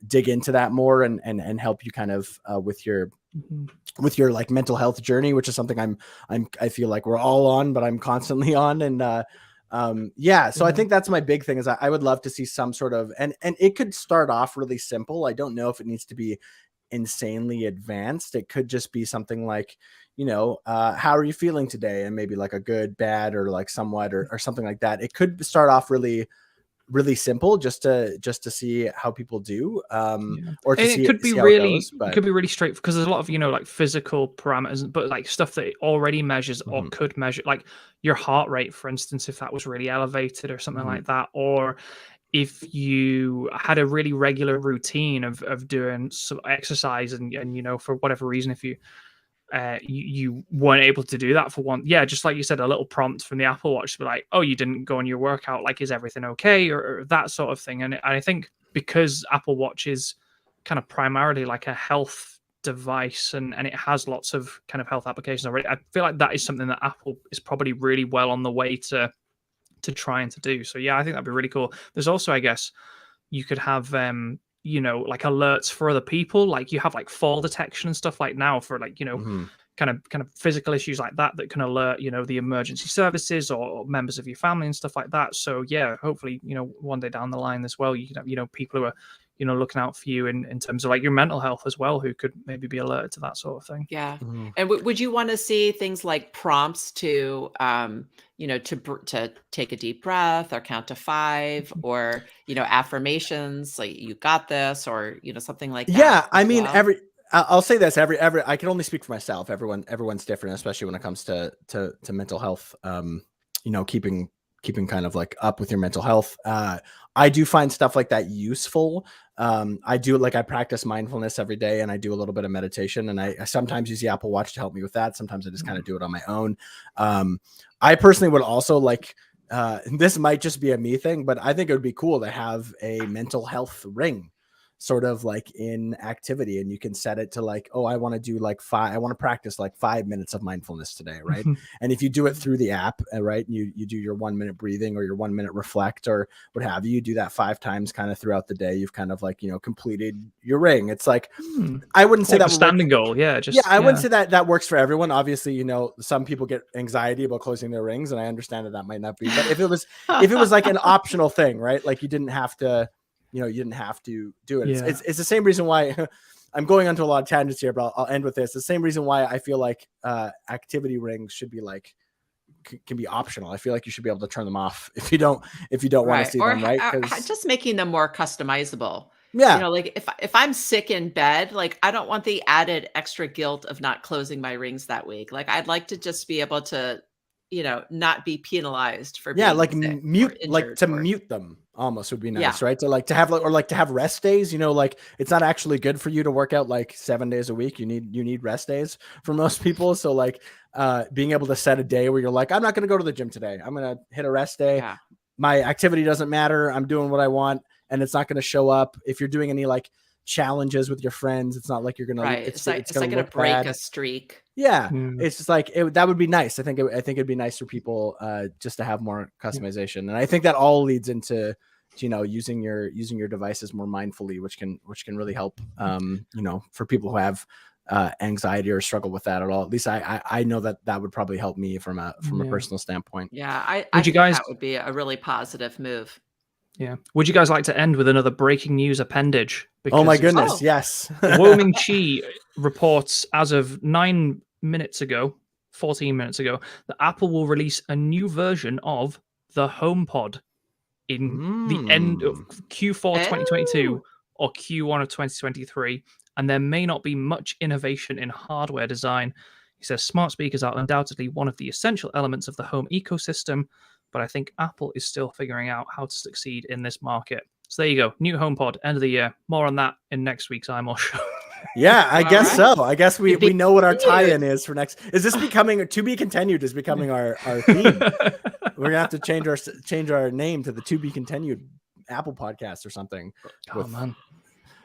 dig into that more and help you kind of with your like mental health journey, which is something I feel like we're all on, but I'm constantly on. And so I think that's my big thing is I would love to see some sort of, and it could start off really simple. I don't know if it needs to be insanely advanced. It could just be something like, how are you feeling today? And maybe like a good, bad, or like somewhat, or something like that. It could start off really simple just to see how people do, or to and see it could be see how really it goes, but it could be really straight, because there's a lot of like physical parameters, but like stuff that it already measures or could measure, like your heart rate, for instance, if that was really elevated or something like that, or if you had a really regular routine of doing some exercise, and for whatever reason, if you you weren't able to do that for one, just like you said, a little prompt from the Apple Watch to be like, oh, you didn't go on your workout, like, is everything okay, or that sort of thing. And I think because Apple Watch is kind of primarily like a health device, and it has lots of kind of health applications already, I feel like that is something that Apple is probably really well on the way to trying to do. So I think that'd be really cool. There's also, I guess, you could have like alerts for other people, like you have like fall detection and stuff like now for like kind of physical issues like that can alert the emergency services or members of your family and stuff like that. So hopefully one day down the line as well, you can have people who are looking out for you in terms of like your mental health as well, who could maybe be alerted to that sort of thing. And would you want to see things like prompts to to take a deep breath or count to 5, or affirmations like you got this, or something like that? I mean, well? I'll say this, every I can only speak for myself. Everyone's different, especially when it comes to mental health. Keeping kind of like up with your mental health. I do find stuff like that useful. I practice mindfulness every day, and I do a little bit of meditation, and I sometimes use the Apple Watch to help me with that. Sometimes I just kind of do it on my own. I personally would also like, this might just be a me thing, but I think it would be cool to have a mental health ring sort of like in activity, and you can set it to like, oh, I want to do like I want to practice like 5 minutes of mindfulness today, right? And if you do it through the app, right, and you do your 1 minute breathing or your 1 minute reflect or what have you, do that 5 times kind of throughout the day, you've kind of like completed your ring. It's like I wouldn't say like that a standing goal. I wouldn't say that works for everyone. Obviously, some people get anxiety about closing their rings, and I understand that might not be, but if it was like an optional thing, right, like you didn't have to you didn't have to do it. It's the same reason why I'm going onto a lot of tangents here, but I'll end with this. The same reason why I feel like activity rings should be like can be optional. I feel like you should be able to turn them off if you don't want to see them, right? Just making them more customizable. Yeah. Like if I'm sick in bed, like I don't want the added extra guilt of not closing my rings that week. Like I'd like to just be able to not be penalized for being like sick mute, or like to or, mute them almost would be nice, right? To like to have to have rest days, like it's not actually good for you to work out like 7 days a week. You need rest days for most people. So like being able to set a day where you're like, I'm not going to go to the gym today. I'm going to hit a rest day. my activity doesn't matter. I'm doing what I want, and it's not going to show up. If you're doing any like challenges with your friends, it's not like you're going to, it's like going to gonna look break bad. a streak. Yeah. It's just like, that would be nice. I think it'd be nice for people just to have more customization. And I think that all leads into, using your devices more mindfully, which can really help, for people who have anxiety or struggle with that at all. At least I know that would probably help me from a personal standpoint. Yeah. I think that would be a really positive move. Yeah. Would you guys like to end with another breaking news appendage? Oh my goodness. Yes. Wo-Ming Chi reports as of 14 minutes ago, that Apple will release a new version of the HomePod in the end of Q4 2022 or Q1 of 2023. And there may not be much innovation in hardware design. He says smart speakers are undoubtedly one of the essential elements of the home ecosystem, but I think Apple is still figuring out how to succeed in this market. So there you go. New HomePod, end of the year. More on that in next week's iMore show. Yeah, I guess so. I guess we know what our tie-in is for next. Is this becoming to be continued? Is becoming our theme? We're gonna have to change our name to the To Be Continued Apple Podcast or something. Oh man.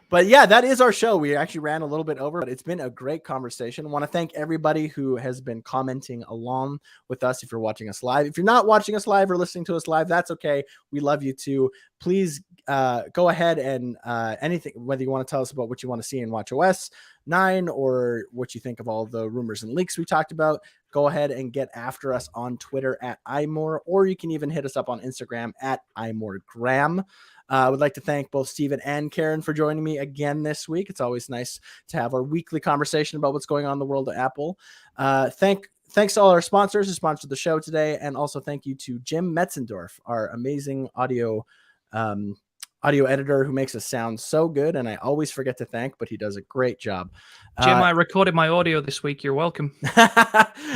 But yeah, that is our show. We actually ran a little bit over, but it's been a great conversation. I want to thank everybody who has been commenting along with us. If you're watching us live, if you're not watching us live or listening to us live, that's okay. We love you too. Please go ahead and anything, whether you want to tell us about what you want to see in watchOS 9 or what you think of all the rumors and leaks we talked about, go ahead and get after us on Twitter at iMore, or you can even hit us up on Instagram at iMoregram. I would like to thank both Stephen and Karen for joining me again this week. It's always nice to have our weekly conversation about what's going on in the world of Apple. Thanks to all our sponsors who sponsored the show today. And also thank you to Jim Metzendorf, our amazing audio editor who makes us sound so good. And I always forget to thank, but he does a great job. Jim, I recorded my audio this week. You're welcome.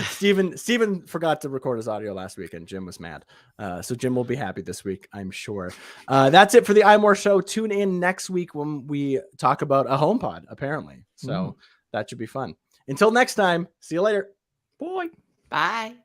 Stephen forgot to record his audio last week and Jim was mad. So Jim will be happy this week, I'm sure. That's it for the iMore show. Tune in next week when we talk about a HomePod, apparently. So that should be fun. Until next time, see you later. Bye. Bye.